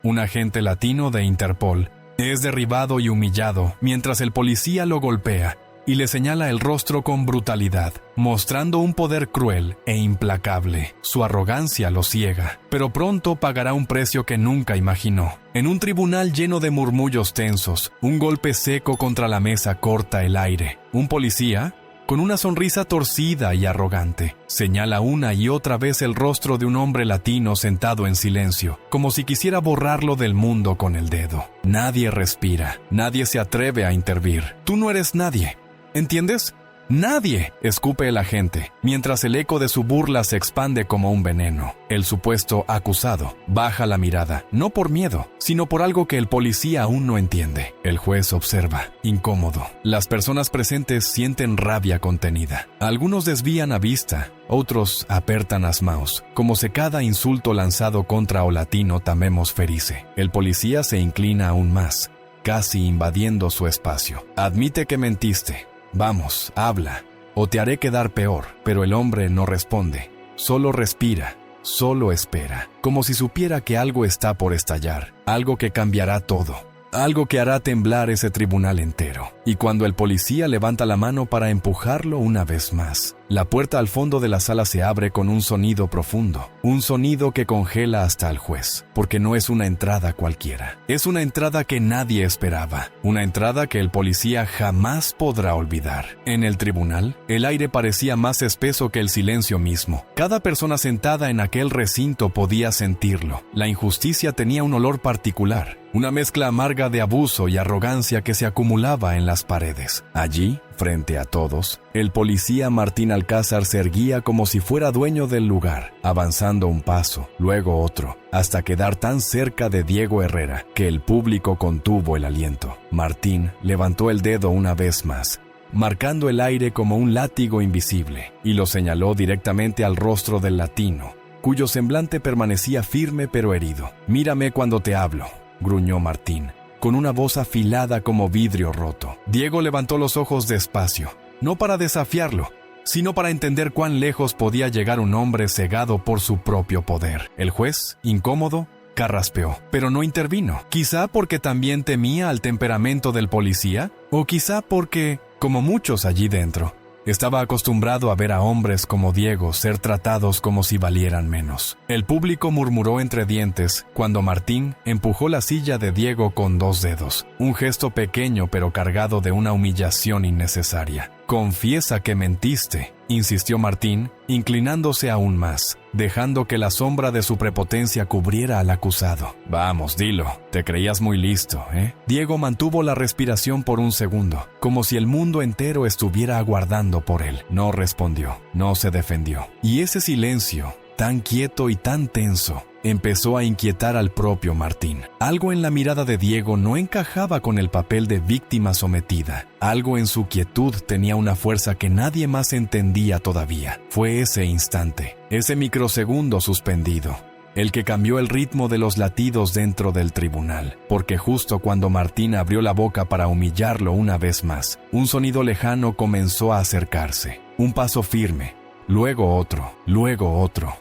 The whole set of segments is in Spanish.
un agente latino de Interpol. Es derribado y humillado mientras el policía lo golpea y le señala el rostro con brutalidad, mostrando un poder cruel e implacable. Su arrogancia lo ciega, pero pronto pagará un precio que nunca imaginó. En un tribunal lleno de murmullos tensos, un golpe seco contra la mesa corta el aire. Un policía, con una sonrisa torcida y arrogante, señala una y otra vez el rostro de un hombre latino sentado en silencio, como si quisiera borrarlo del mundo con el dedo. Nadie respira, nadie se atreve a intervenir. Tú no eres nadie. ¿Entiendes? ¡Nadie!, escupe el agente, mientras el eco de su burla se expande como un veneno. El supuesto acusado baja la mirada, no por miedo, sino por algo que el policía aún no entiende. El juez observa, incómodo. Las personas presentes sienten rabia contenida. Algunos desvían a vista, otros apertan asmaos, como si cada insulto lanzado contra o latino tamemos ferice. El policía se inclina aún más, casi invadiendo su espacio. Admite que mentiste. Vamos, habla, o te haré quedar peor. Pero el hombre no responde, solo respira, solo espera, como si supiera que algo está por estallar, algo que cambiará todo, algo que hará temblar ese tribunal entero. Y cuando el policía levanta la mano para empujarlo una vez más, la puerta al fondo de la sala se abre con un sonido profundo, un sonido que congela hasta al juez, porque no es una entrada cualquiera. Es una entrada que nadie esperaba, una entrada que el policía jamás podrá olvidar. En el tribunal, el aire parecía más espeso que el silencio mismo. Cada persona sentada en aquel recinto podía sentirlo. La injusticia tenía un olor particular, una mezcla amarga de abuso y arrogancia que se acumulaba en las paredes. Allí, frente a todos, el policía Martín Alcázar se erguía como si fuera dueño del lugar, avanzando un paso, luego otro, hasta quedar tan cerca de Diego Herrera que el público contuvo el aliento. Martín levantó el dedo una vez más, marcando el aire como un látigo invisible, y lo señaló directamente al rostro del latino, cuyo semblante permanecía firme pero herido. «Mírame cuando te hablo», gruñó Martín, con una voz afilada como vidrio roto. Diego levantó los ojos despacio, no para desafiarlo, sino para entender cuán lejos podía llegar un hombre cegado por su propio poder. El juez, incómodo, carraspeó, pero no intervino. Quizá porque también temía al temperamento del policía, o quizá porque, como muchos allí dentro, estaba acostumbrado a ver a hombres como Diego ser tratados como si valieran menos. El público murmuró entre dientes cuando Martín empujó la silla de Diego con 2 dedos, un gesto pequeño pero cargado de una humillación innecesaria. «Confiesa que mentiste», insistió Martín, inclinándose aún más, dejando que la sombra de su prepotencia cubriera al acusado. «Vamos, dilo, te creías muy listo, ¿eh?» Diego mantuvo la respiración por un segundo, como si el mundo entero estuviera aguardando por él. No respondió, no se defendió. Y ese silencio, tan quieto y tan tenso, empezó a inquietar al propio Martín. Algo en la mirada de Diego no encajaba con el papel de víctima sometida. Algo en su quietud tenía una fuerza que nadie más entendía todavía. Fue ese instante, ese microsegundo suspendido, el que cambió el ritmo de los latidos dentro del tribunal, porque justo cuando Martín abrió la boca para humillarlo una vez más, un sonido lejano comenzó a acercarse. Un paso firme, luego otro,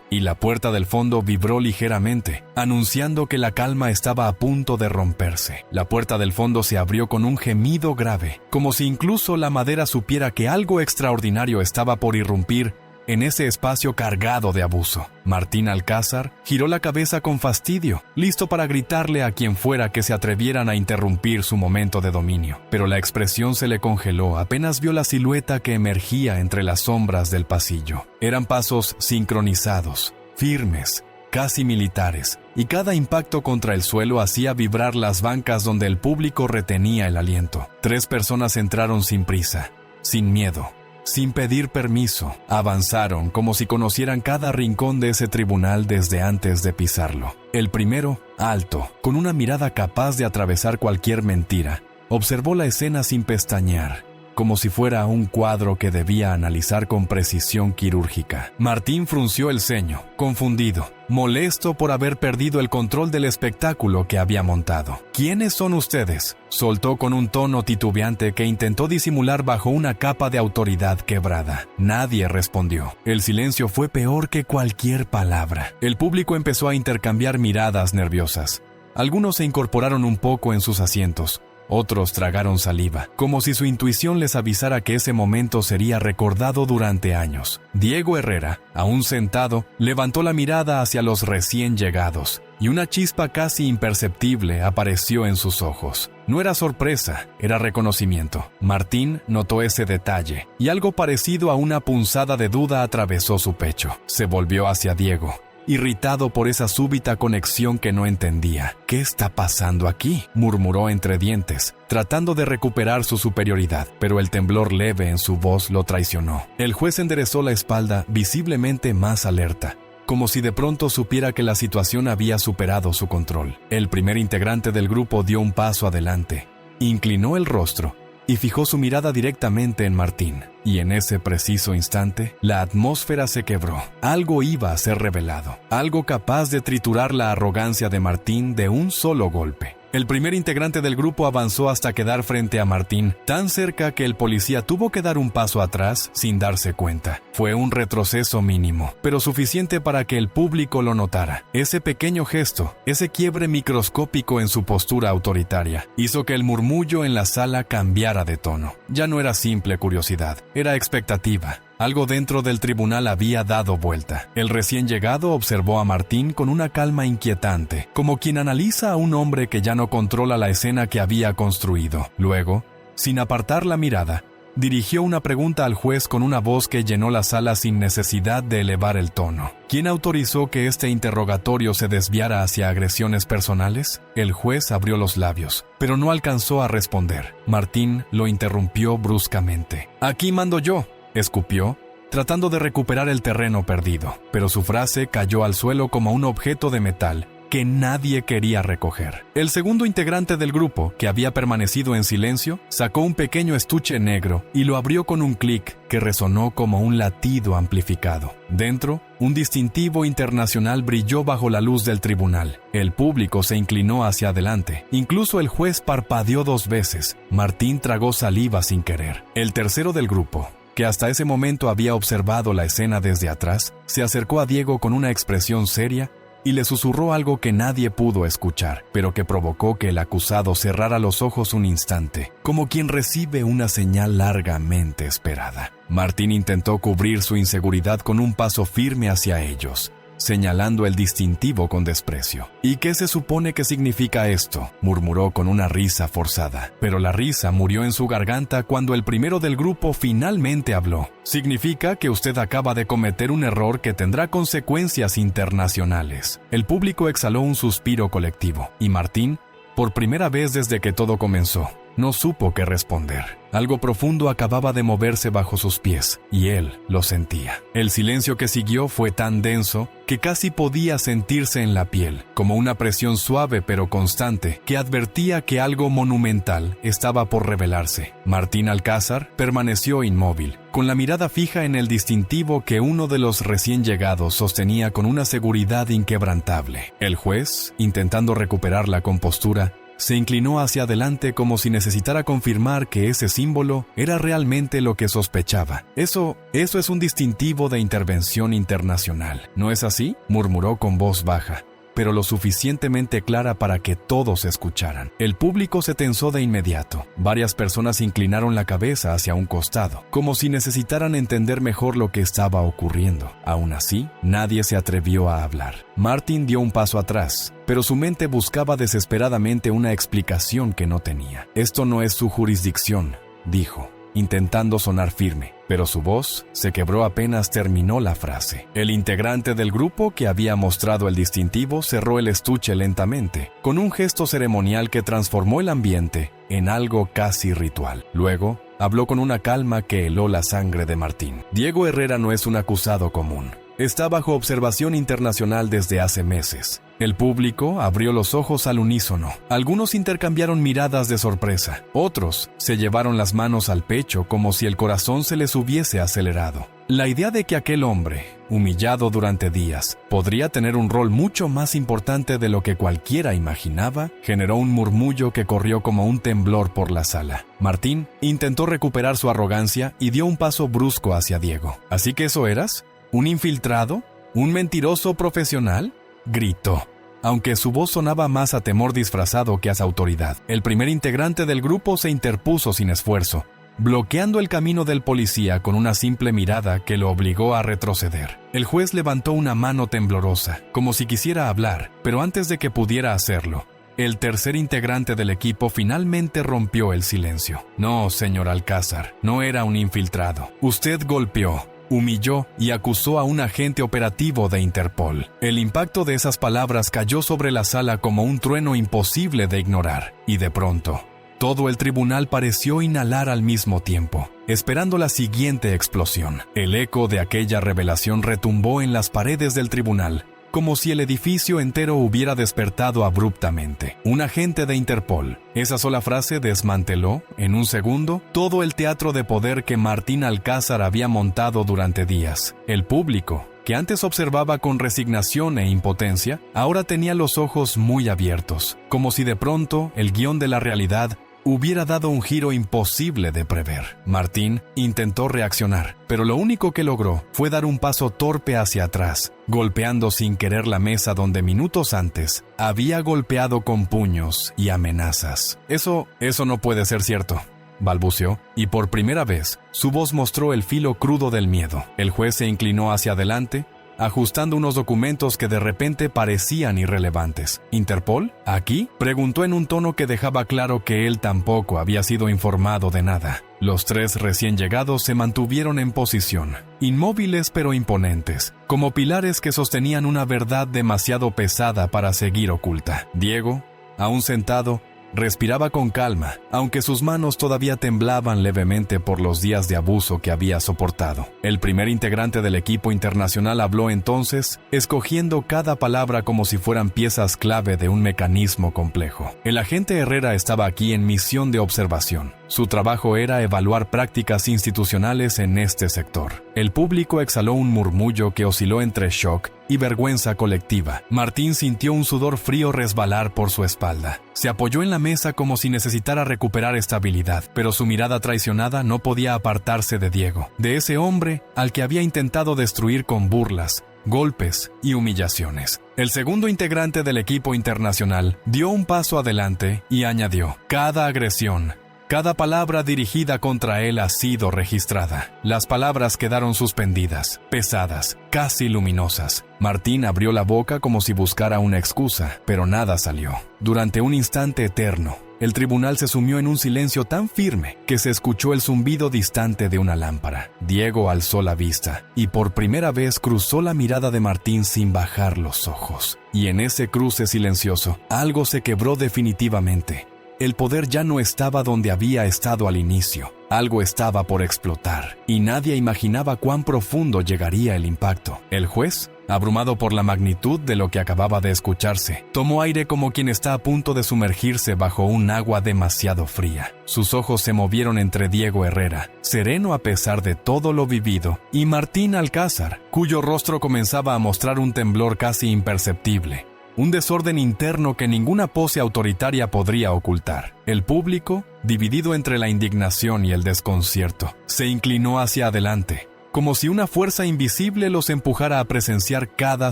y la puerta del fondo vibró ligeramente, anunciando que la calma estaba a punto de romperse. La puerta del fondo se abrió con un gemido grave, como si incluso la madera supiera que algo extraordinario estaba por irrumpir en ese espacio cargado de abuso. Martín Alcázar giró la cabeza con fastidio, listo para gritarle a quien fuera que se atrevieran a interrumpir su momento de dominio. Pero la expresión se le congeló apenas vio la silueta que emergía entre las sombras del pasillo. Eran pasos sincronizados, firmes, casi militares, y cada impacto contra el suelo hacía vibrar las bancas donde el público retenía el aliento. 3 personas entraron sin prisa, sin miedo, sin pedir permiso. Avanzaron como si conocieran cada rincón de ese tribunal desde antes de pisarlo. El primero, alto, con una mirada capaz de atravesar cualquier mentira, observó la escena sin pestañear, como si fuera un cuadro que debía analizar con precisión quirúrgica. Martín frunció el ceño, confundido, molesto por haber perdido el control del espectáculo que había montado. «¿Quiénes son ustedes?», soltó con un tono titubeante que intentó disimular bajo una capa de autoridad quebrada. Nadie respondió. El silencio fue peor que cualquier palabra. El público empezó a intercambiar miradas nerviosas. Algunos se incorporaron un poco en sus asientos. Otros tragaron saliva, como si su intuición les avisara que ese momento sería recordado durante años. Diego Herrera, aún sentado, levantó la mirada hacia los recién llegados, y una chispa casi imperceptible apareció en sus ojos. No era sorpresa, era reconocimiento. Martín notó ese detalle, y algo parecido a una punzada de duda atravesó su pecho. Se volvió hacia Diego, irritado por esa súbita conexión que no entendía. «¿Qué está pasando aquí?», murmuró entre dientes, tratando de recuperar su superioridad, pero el temblor leve en su voz lo traicionó. El juez enderezó la espalda, visiblemente más alerta, como si de pronto supiera que la situación había superado su control. El primer integrante del grupo dio un paso adelante, inclinó el rostro y fijó su mirada directamente en Martín. Y en ese preciso instante, la atmósfera se quebró. Algo iba a ser revelado, algo capaz de triturar la arrogancia de Martín de un solo golpe. El primer integrante del grupo avanzó hasta quedar frente a Martín, tan cerca que el policía tuvo que dar un paso atrás sin darse cuenta. Fue un retroceso mínimo, pero suficiente para que el público lo notara. Ese pequeño gesto, ese quiebre microscópico en su postura autoritaria, hizo que el murmullo en la sala cambiara de tono. Ya no era simple curiosidad, era expectativa. Algo dentro del tribunal había dado vuelta. El recién llegado observó a Martín con una calma inquietante, como quien analiza a un hombre que ya no controla la escena que había construido. Luego, sin apartar la mirada, dirigió una pregunta al juez con una voz que llenó la sala sin necesidad de elevar el tono. ¿Quién autorizó que este interrogatorio se desviara hacia agresiones personales? El juez abrió los labios, pero no alcanzó a responder. Martín lo interrumpió bruscamente. «Aquí mando yo», escupió, tratando de recuperar el terreno perdido, pero su frase cayó al suelo como un objeto de metal que nadie quería recoger. El segundo integrante del grupo, que había permanecido en silencio, sacó un pequeño estuche negro y lo abrió con un clic que resonó como un latido amplificado. Dentro, un distintivo internacional brilló bajo la luz del tribunal. El público se inclinó hacia adelante. Incluso el juez parpadeó 2 veces. Martín tragó saliva sin querer. El tercero del grupo, que hasta ese momento había observado la escena desde atrás, se acercó a Diego con una expresión seria y le susurró algo que nadie pudo escuchar, pero que provocó que el acusado cerrara los ojos un instante, como quien recibe una señal largamente esperada. Martín intentó cubrir su inseguridad con un paso firme hacia ellos, señalando el distintivo con desprecio. «¿Y qué se supone que significa esto?», murmuró con una risa forzada. Pero la risa murió en su garganta cuando el primero del grupo finalmente habló. «Significa que usted acaba de cometer un error que tendrá consecuencias internacionales». El público exhaló un suspiro colectivo, y Martín, por primera vez desde que todo comenzó, no supo qué responder. Algo profundo acababa de moverse bajo sus pies, y él lo sentía. El silencio que siguió fue tan denso que casi podía sentirse en la piel, como una presión suave pero constante que advertía que algo monumental estaba por revelarse. Martín Alcázar permaneció inmóvil, con la mirada fija en el distintivo que uno de los recién llegados sostenía con una seguridad inquebrantable. El juez, intentando recuperar la compostura, se inclinó hacia adelante como si necesitara confirmar que ese símbolo era realmente lo que sospechaba. Eso es un distintivo de intervención internacional, ¿no es así?, murmuró con voz baja, pero lo suficientemente clara para que todos escucharan. El público se tensó de inmediato. Varias personas inclinaron la cabeza hacia un costado, como si necesitaran entender mejor lo que estaba ocurriendo. Aún así, nadie se atrevió a hablar. Martín dio un paso atrás, pero su mente buscaba desesperadamente una explicación que no tenía. «Esto no es su jurisdicción», dijo, intentando sonar firme, pero su voz se quebró apenas terminó la frase. El integrante del grupo que había mostrado el distintivo cerró el estuche lentamente, con un gesto ceremonial que transformó el ambiente en algo casi ritual. Luego, habló con una calma que heló la sangre de Martín. «Diego Herrera no es un acusado común. Está bajo observación internacional desde hace meses». El público abrió los ojos al unísono. Algunos intercambiaron miradas de sorpresa. Otros se llevaron las manos al pecho como si el corazón se les hubiese acelerado. La idea de que aquel hombre, humillado durante días, podría tener un rol mucho más importante de lo que cualquiera imaginaba, generó un murmullo que corrió como un temblor por la sala. Martín intentó recuperar su arrogancia y dio un paso brusco hacia Diego. «¿Así que eso eras? ¿Un infiltrado? ¿Un mentiroso profesional?», gritó. aunque su voz sonaba más a temor disfrazado que a autoridad. El primer integrante del grupo se interpuso sin esfuerzo, bloqueando el camino del policía con una simple mirada que lo obligó a retroceder. El juez levantó una mano temblorosa, como si quisiera hablar, pero antes de que pudiera hacerlo, el tercer integrante del equipo finalmente rompió el silencio. No, señor Alcázar, no era un infiltrado. Usted golpeó, humilló y acusó a un agente operativo de Interpol. El impacto de esas palabras cayó sobre la sala como un trueno imposible de ignorar, y de pronto, todo el tribunal pareció inhalar al mismo tiempo, esperando la siguiente explosión. El eco de aquella revelación retumbó en las paredes del tribunal, como si el edificio entero hubiera despertado abruptamente. Un agente de Interpol. Esa sola frase desmanteló, en un segundo, todo el teatro de poder que Martín Alcázar había montado durante días. El público, que antes observaba con resignación e impotencia, ahora tenía los ojos muy abiertos, como si de pronto el guión de la realidad hubiera dado un giro imposible de prever. Martín intentó reaccionar, pero lo único que logró fue dar un paso torpe hacia atrás, golpeando sin querer la mesa donde minutos antes había golpeado con puños y amenazas. Eso no puede ser cierto, balbuceó, y por primera vez su voz mostró el filo crudo del miedo. El juez se inclinó hacia adelante, ajustando unos documentos que de repente parecían irrelevantes. ¿Interpol? ¿Aquí?, preguntó en un tono que dejaba claro que él tampoco había sido informado de nada. Los tres recién llegados se mantuvieron en posición, inmóviles pero imponentes, como pilares que sostenían una verdad demasiado pesada para seguir oculta. Diego, aún sentado, respiraba con calma, aunque sus manos todavía temblaban levemente por los días de abuso que había soportado. El primer integrante del equipo internacional habló entonces, escogiendo cada palabra como si fueran piezas clave de un mecanismo complejo. El agente Herrera estaba aquí en misión de observación. Su trabajo era evaluar prácticas institucionales en este sector. El público exhaló un murmullo que osciló entre shock y vergüenza colectiva. Martín sintió un sudor frío resbalar por su espalda. Se apoyó en la mesa como si necesitara recuperar estabilidad, pero su mirada traicionada no podía apartarse de Diego, de ese hombre al que había intentado destruir con burlas, golpes y humillaciones. El segundo integrante del equipo internacional dio un paso adelante y añadió: cada agresión, cada palabra dirigida contra él ha sido registrada. Las palabras quedaron suspendidas, pesadas, casi luminosas. Martín abrió la boca como si buscara una excusa, pero nada salió. Durante un instante eterno, el tribunal se sumió en un silencio tan firme que se escuchó el zumbido distante de una lámpara. Diego alzó la vista y por primera vez cruzó la mirada de Martín sin bajar los ojos. Y en ese cruce silencioso, algo se quebró definitivamente. El poder ya no estaba donde había estado al inicio. Algo estaba por explotar, y nadie imaginaba cuán profundo llegaría el impacto. El juez, abrumado por la magnitud de lo que acababa de escucharse, tomó aire como quien está a punto de sumergirse bajo un agua demasiado fría. Sus ojos se movieron entre Diego Herrera, sereno a pesar de todo lo vivido, y Martín Alcázar, cuyo rostro comenzaba a mostrar un temblor casi imperceptible. Un desorden interno que ninguna pose autoritaria podría ocultar. El público, dividido entre la indignación y el desconcierto, se inclinó hacia adelante, como si una fuerza invisible los empujara a presenciar cada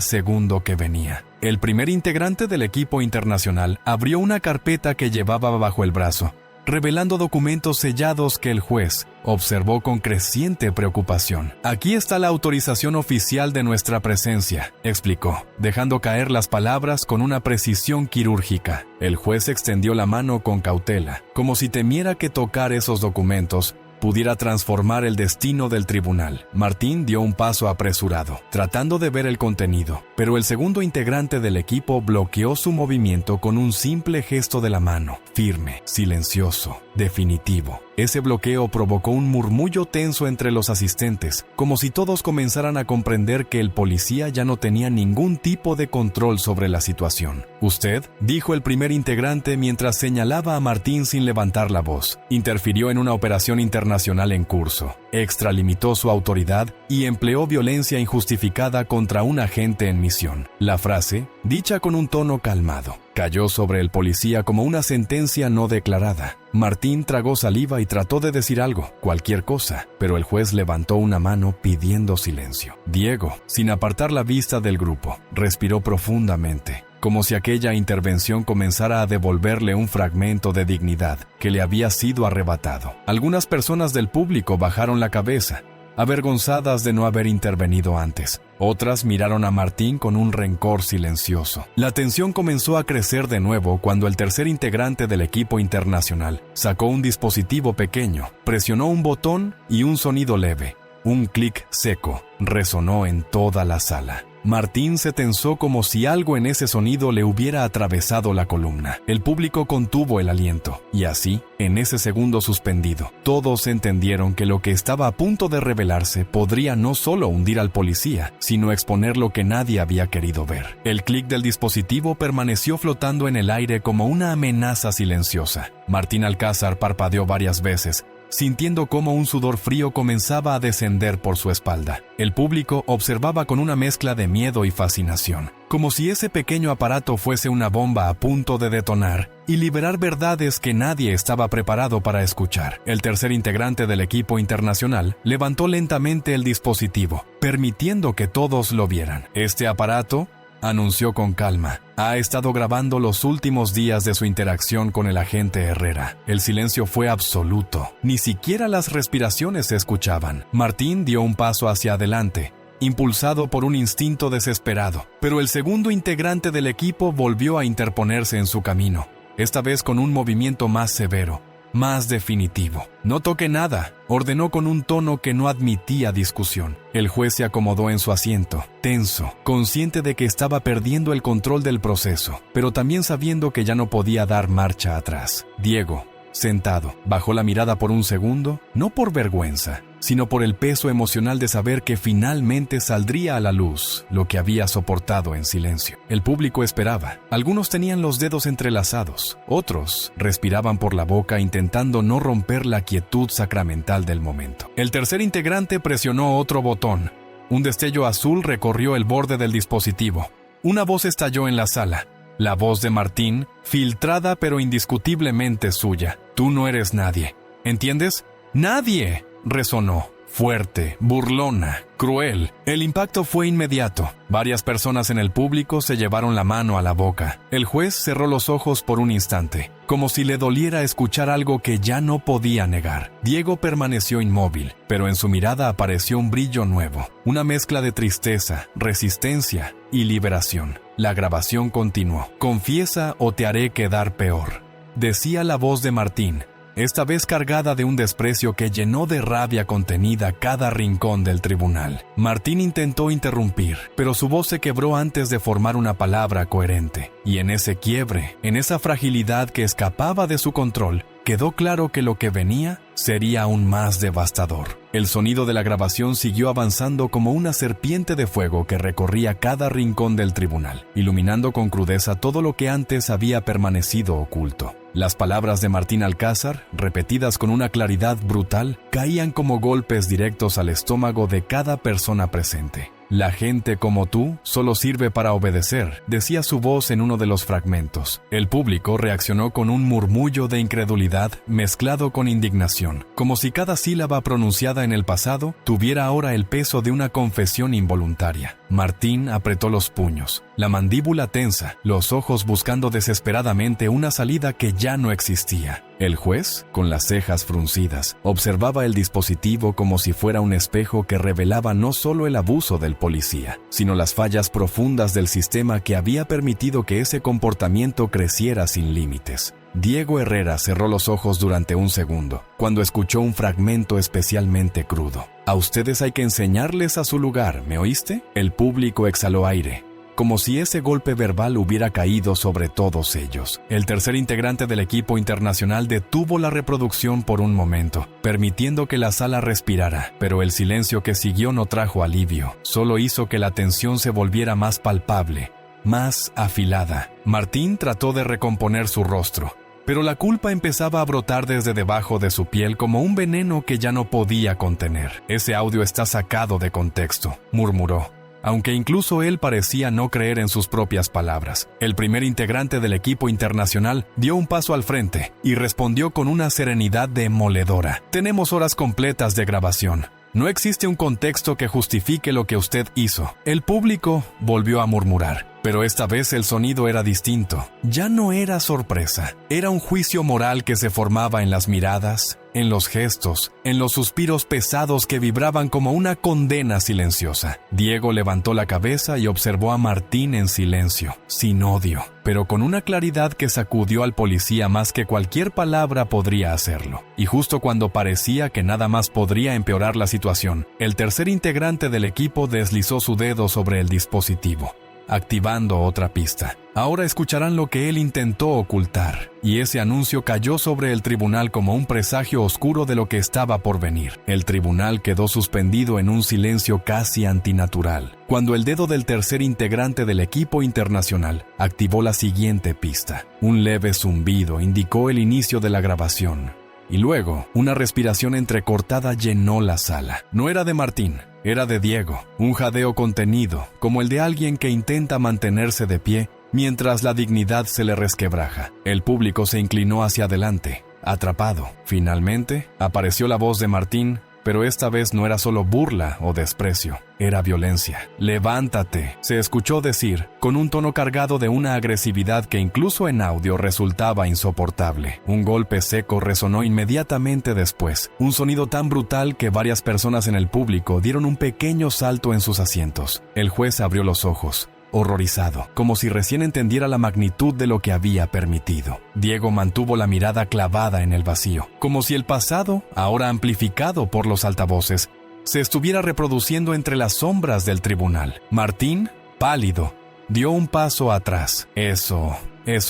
segundo que venía. El primer integrante del equipo internacional abrió una carpeta que llevaba bajo el brazo, revelando documentos sellados que el juez observó con creciente preocupación. «Aquí está la autorización oficial de nuestra presencia», explicó, dejando caer las palabras con una precisión quirúrgica. El juez extendió la mano con cautela, como si temiera que tocar esos documentos pudiera transformar el destino del tribunal. Martín dio un paso apresurado, tratando de ver el contenido, pero el segundo integrante del equipo bloqueó su movimiento con un simple gesto de la mano, firme, silencioso, definitivo. Ese bloqueo provocó un murmullo tenso entre los asistentes, como si todos comenzaran a comprender que el policía ya no tenía ningún tipo de control sobre la situación. «Usted», dijo el primer integrante mientras señalaba a Martín sin levantar la voz, interfirió en una operación internacional en curso, extralimitó su autoridad y empleó violencia injustificada contra un agente en misión. La frase, dicha con un tono calmado, cayó sobre el policía como una sentencia no declarada. Martín tragó saliva y trató de decir algo, cualquier cosa, pero el juez levantó una mano pidiendo silencio. Diego, sin apartar la vista del grupo, respiró profundamente. como si aquella intervención comenzara a devolverle un fragmento de dignidad que le había sido arrebatado. Algunas personas del público bajaron la cabeza, avergonzadas de no haber intervenido antes. Otras miraron a Martín con un rencor silencioso. La tensión comenzó a crecer de nuevo cuando el tercer integrante del equipo internacional sacó un dispositivo pequeño, presionó un botón y un sonido leve, un clic seco, resonó en toda la sala. Martín se tensó como si algo en ese sonido le hubiera atravesado la columna. El público contuvo el aliento, y así, en ese segundo suspendido, todos entendieron que lo que estaba a punto de revelarse podría no solo hundir al policía, sino exponer lo que nadie había querido ver. El clic del dispositivo permaneció flotando en el aire como una amenaza silenciosa. Martín Alcázar parpadeó varias veces, sintiendo cómo un sudor frío comenzaba a descender por su espalda. El público observaba con una mezcla de miedo y fascinación, como si ese pequeño aparato fuese una bomba a punto de detonar y liberar verdades que nadie estaba preparado para escuchar. El tercer integrante del equipo internacional levantó lentamente el dispositivo, permitiendo que todos lo vieran. Este aparato, anunció con calma, ha estado grabando los últimos días de su interacción con el agente Herrera. El silencio fue absoluto. Ni siquiera las respiraciones se escuchaban. Martín dio un paso hacia adelante, impulsado por un instinto desesperado. Pero el segundo integrante del equipo volvió a interponerse en su camino, esta vez con un movimiento más severo, más definitivo. «No toque nada», ordenó con un tono que no admitía discusión. El juez se acomodó en su asiento, tenso, consciente de que estaba perdiendo el control del proceso, pero también sabiendo que ya no podía dar marcha atrás. Diego, sentado, bajó la mirada por un segundo, no por vergüenza, sino por el peso emocional de saber que finalmente saldría a la luz lo que había soportado en silencio. El público esperaba. Algunos tenían los dedos entrelazados, otros respiraban por la boca intentando no romper la quietud sacramental del momento. El tercer integrante presionó otro botón. Un destello azul recorrió el borde del dispositivo. Una voz estalló en la sala. La voz de Martín, filtrada pero indiscutiblemente suya. «Tú no eres nadie. ¿Entiendes? ¡Nadie!», resonó. Fuerte, burlona, cruel. El impacto fue inmediato. Varias personas en el público se llevaron la mano a la boca. El juez cerró los ojos por un instante, como si le doliera escuchar algo que ya no podía negar. Diego permaneció inmóvil, pero en su mirada apareció un brillo nuevo, una mezcla de tristeza, resistencia y liberación. La grabación continuó. «Confiesa o te haré quedar peor», decía la voz de Martín, esta vez cargada de un desprecio que llenó de rabia contenida cada rincón del tribunal. Martín intentó interrumpir, pero su voz se quebró antes de formar una palabra coherente. Y en ese quiebre, en esa fragilidad que escapaba de su control, quedó claro que lo que venía sería aún más devastador. El sonido de la grabación siguió avanzando como una serpiente de fuego que recorría cada rincón del tribunal, iluminando con crudeza todo lo que antes había permanecido oculto. Las palabras de Martín Alcázar, repetidas con una claridad brutal, caían como golpes directos al estómago de cada persona presente. «La gente como tú solo sirve para obedecer», decía su voz en uno de los fragmentos. El público reaccionó con un murmullo de incredulidad mezclado con indignación, como si cada sílaba pronunciada en el pasado tuviera ahora el peso de una confesión involuntaria. Martín apretó los puños, la mandíbula tensa, los ojos buscando desesperadamente una salida que ya no existía. El juez, con las cejas fruncidas, observaba el dispositivo como si fuera un espejo que revelaba no solo el abuso del policía, sino las fallas profundas del sistema que había permitido que ese comportamiento creciera sin límites. Diego Herrera cerró los ojos durante un segundo, cuando escuchó un fragmento especialmente crudo. «A ustedes hay que enseñarles a su lugar, ¿me oíste?». El público exhaló aire, como si ese golpe verbal hubiera caído sobre todos ellos. El tercer integrante del equipo internacional detuvo la reproducción por un momento, permitiendo que la sala respirara, pero el silencio que siguió no trajo alivio, solo hizo que la tensión se volviera más palpable, más afilada. Martín trató de recomponer su rostro, pero la culpa empezaba a brotar desde debajo de su piel como un veneno que ya no podía contener. «Ese audio está sacado de contexto», murmuró, aunque incluso él parecía no creer en sus propias palabras. El primer integrante del equipo internacional dio un paso al frente y respondió con una serenidad demoledora. «Tenemos horas completas de grabación. No existe un contexto que justifique lo que usted hizo». El público volvió a murmurar, Pero esta vez el sonido era distinto. Ya no era sorpresa. Era un juicio moral que se formaba en las miradas, en los gestos, en los suspiros pesados que vibraban como una condena silenciosa. Diego levantó la cabeza y observó a Martín en silencio, sin odio, pero con una claridad que sacudió al policía más que cualquier palabra podría hacerlo. Y justo cuando parecía que nada más podría empeorar la situación, el tercer integrante del equipo deslizó su dedo sobre el dispositivo, activando otra pista. Ahora escucharán lo que él intentó ocultar, y ese anuncio cayó sobre el tribunal como un presagio oscuro de lo que estaba por venir. El tribunal quedó suspendido en un silencio casi antinatural, cuando el dedo del tercer integrante del equipo internacional activó la siguiente pista. Un leve zumbido indicó el inicio de la grabación, y luego una respiración entrecortada llenó la sala. No era de Martín, era de Diego, un jadeo contenido, como el de alguien que intenta mantenerse de pie mientras la dignidad se le resquebraja. El público se inclinó hacia adelante, atrapado. Finalmente, apareció la voz de Martín, pero esta vez no era solo burla o desprecio, era violencia. «Levántate», se escuchó decir, con un tono cargado de una agresividad que incluso en audio resultaba insoportable. Un golpe seco resonó inmediatamente después, un sonido tan brutal que varias personas en el público dieron un pequeño salto en sus asientos. El juez abrió los ojos, horrorizado, como si recién entendiera la magnitud de lo que había permitido. Diego mantuvo la mirada clavada en el vacío, como si el pasado, ahora amplificado por los altavoces, se estuviera reproduciendo entre las sombras del tribunal. Martín, pálido, dio un paso atrás. Eso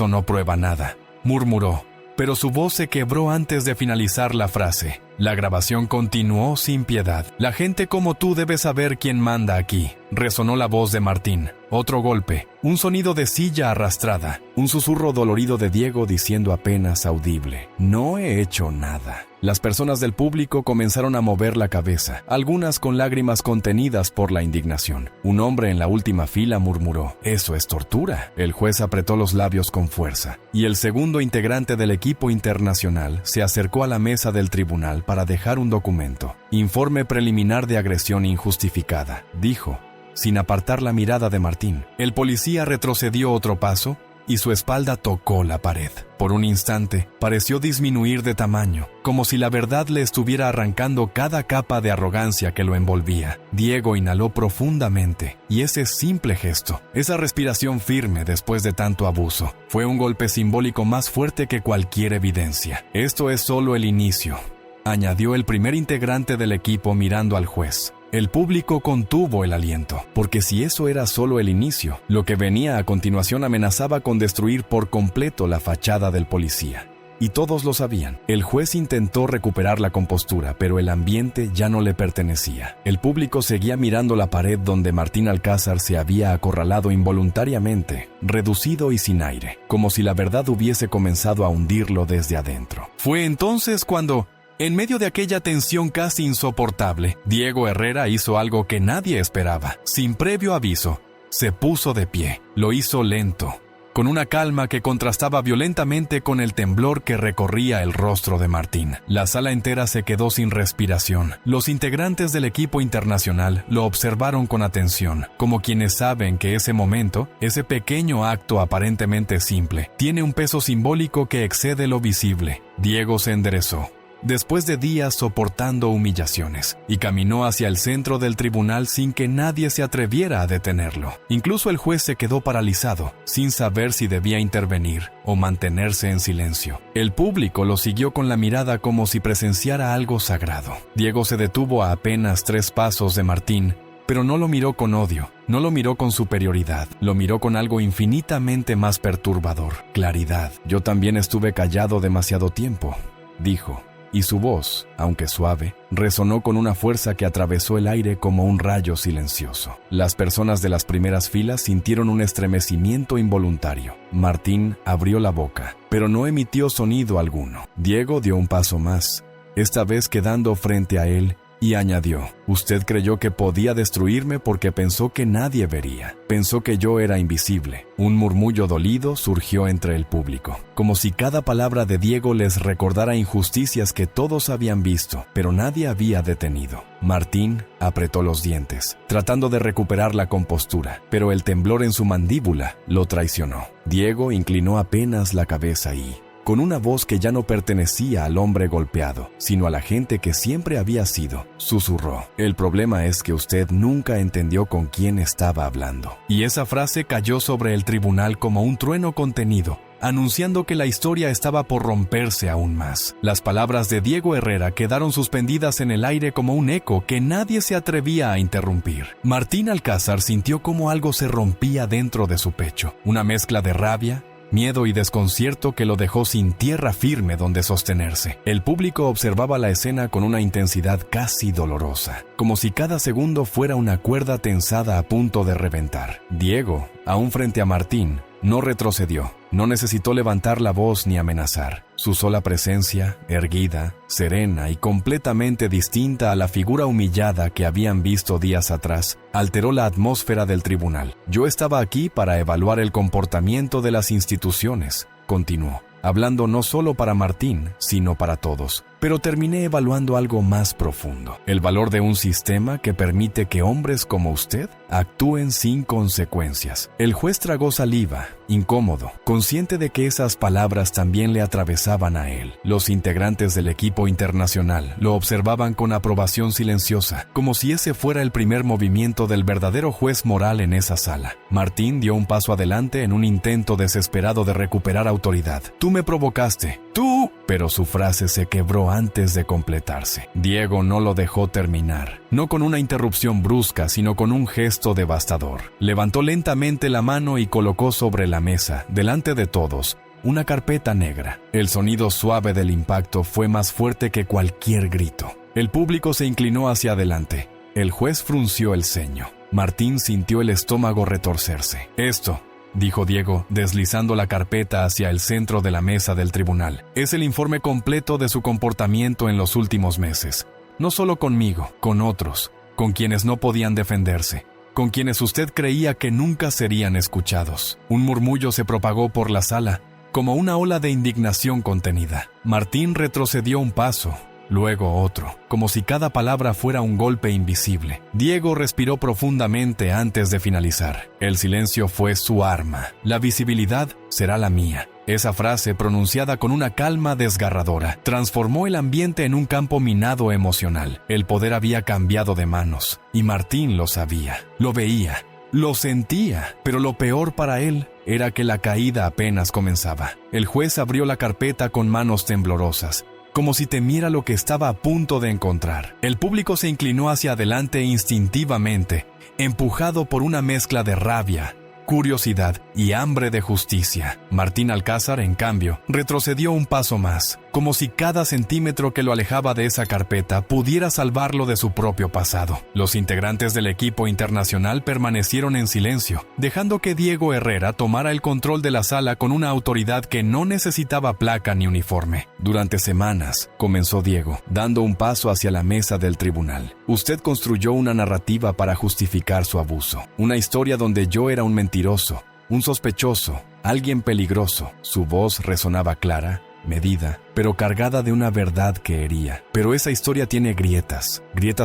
no prueba nada», murmuró, pero su voz se quebró antes de finalizar la frase. La grabación continuó sin piedad. «La gente como tú debe saber quién manda aquí», resonó la voz de Martín. Otro golpe, un sonido de silla arrastrada, un susurro dolorido de Diego diciendo apenas audible: «No he hecho nada». Las personas del público comenzaron a mover la cabeza, algunas con lágrimas contenidas por la indignación. Un hombre en la última fila murmuró: «Eso es tortura». El juez apretó los labios con fuerza, y el segundo integrante del equipo internacional se acercó a la mesa del tribunal para dejar un documento. «Informe preliminar de agresión injustificada», dijo, sin apartar la mirada de Martín. El policía retrocedió otro paso y su espalda tocó la pared. Por un instante, pareció disminuir de tamaño, como si la verdad le estuviera arrancando cada capa de arrogancia que lo envolvía. Diego inhaló profundamente, y ese simple gesto, esa respiración firme después de tanto abuso, fue un golpe simbólico más fuerte que cualquier evidencia. «Esto es solo el inicio», añadió el primer integrante del equipo mirando al juez. El público contuvo el aliento, porque si eso era solo el inicio, lo que venía a continuación amenazaba con destruir por completo la fachada del policía. Y todos lo sabían. El juez intentó recuperar la compostura, pero el ambiente ya no le pertenecía. El público seguía mirando la pared donde Martín Alcázar se había acorralado involuntariamente, reducido y sin aire, como si la verdad hubiese comenzado a hundirlo desde adentro. Fue entonces cuando, en medio de aquella tensión casi insoportable, Diego Herrera hizo algo que nadie esperaba. Sin previo aviso, se puso de pie. Lo hizo lento, con una calma que contrastaba violentamente con el temblor que recorría el rostro de Martín. La sala entera se quedó sin respiración. Los integrantes del equipo internacional lo observaron con atención, como quienes saben que ese momento, ese pequeño acto aparentemente simple, tiene un peso simbólico que excede lo visible. Diego se enderezó, después de días soportando humillaciones, y caminó hacia el centro del tribunal sin que nadie se atreviera a detenerlo. Incluso el juez se quedó paralizado, sin saber si debía intervenir o mantenerse en silencio. El público lo siguió con la mirada como si presenciara algo sagrado. Diego se detuvo a apenas 3 pasos de Martín, pero no lo miró con odio, no lo miró con superioridad, lo miró con algo infinitamente más perturbador: claridad. «Yo también estuve callado demasiado tiempo», dijo. Y su voz, aunque suave, resonó con una fuerza que atravesó el aire como un rayo silencioso. Las personas de las primeras filas sintieron un estremecimiento involuntario. Martín abrió la boca, pero no emitió sonido alguno. Diego dio un paso más, esta vez quedando frente a él Y añadió, usted creyó que podía destruirme porque pensó que nadie vería. Pensó que yo era invisible. Un murmullo dolido surgió entre el público, como si cada palabra de Diego les recordara injusticias que todos habían visto, pero nadie había detenido. Martín apretó los dientes, tratando de recuperar la compostura, pero el temblor en su mandíbula lo traicionó. Diego inclinó apenas la cabeza y, con una voz que ya no pertenecía al hombre golpeado, sino a la gente que siempre había sido, susurró, el problema es que usted nunca entendió con quién estaba hablando. Y esa frase cayó sobre el tribunal como un trueno contenido, anunciando que la historia estaba por romperse aún más. Las palabras de Diego Herrera quedaron suspendidas en el aire como un eco que nadie se atrevía a interrumpir. Martín Alcázar sintió como algo se rompía dentro de su pecho, una mezcla de rabia, miedo y desconcierto que lo dejó sin tierra firme donde sostenerse. El público observaba la escena con una intensidad casi dolorosa, como si cada segundo fuera una cuerda tensada a punto de reventar. Diego, aún frente a Martín, no retrocedió, no necesitó levantar la voz ni amenazar. Su sola presencia, erguida, serena y completamente distinta a la figura humillada que habían visto días atrás, alteró la atmósfera del tribunal. Yo estaba aquí para evaluar el comportamiento de las instituciones, continuó, hablando no solo para Martín, sino para todos. Pero terminé evaluando algo más profundo, el valor de un sistema que permite que hombres como usted actúen sin consecuencias. El juez tragó saliva, incómodo, consciente de que esas palabras también le atravesaban a él. Los integrantes del equipo internacional lo observaban con aprobación silenciosa, como si ese fuera el primer movimiento del verdadero juez moral en esa sala. Martín dio un paso adelante en un intento desesperado de recuperar autoridad. Tú me provocaste, tú... Pero su frase se quebró antes de completarse. Diego no lo dejó terminar, no con una interrupción brusca, sino con un gesto devastador. Levantó lentamente la mano y colocó sobre la mesa, delante de todos, una carpeta negra. El sonido suave del impacto fue más fuerte que cualquier grito. El público se inclinó hacia adelante. El juez frunció el ceño. Martín sintió el estómago retorcerse. Esto, dijo Diego, deslizando la carpeta hacia el centro de la mesa del tribunal, es el informe completo de su comportamiento en los últimos meses. No solo conmigo, con otros, con quienes no podían defenderse, con quienes usted creía que nunca serían escuchados. Un murmullo se propagó por la sala, como una ola de indignación contenida. Martín retrocedió un paso, luego otro, como si cada palabra fuera un golpe invisible. Diego respiró profundamente antes de finalizar. El silencio fue su arma. La visibilidad será la mía. Esa frase, pronunciada con una calma desgarradora, transformó el ambiente en un campo minado emocional. El poder había cambiado de manos, y Martín lo sabía, lo veía, lo sentía, pero lo peor para él era que la caída apenas comenzaba. El juez abrió la carpeta con manos temblorosas, como si temiera lo que estaba a punto de encontrar. El público se inclinó hacia adelante instintivamente, empujado por una mezcla de rabia, curiosidad y hambre de justicia. Martín Alcázar, en cambio, retrocedió un paso más, como si cada centímetro que lo alejaba de esa carpeta pudiera salvarlo de su propio pasado. Los integrantes del equipo internacional permanecieron en silencio, dejando que Diego Herrera tomara el control de la sala con una autoridad que no necesitaba placa ni uniforme. Durante semanas, comenzó Diego, dando un paso hacia la mesa del tribunal. Usted construyó una narrativa para justificar su abuso, una historia donde yo era un mentiroso, un sospechoso, alguien peligroso. Su voz resonaba clara, medida, pero cargada de una verdad que hería. Pero esa historia tiene grietas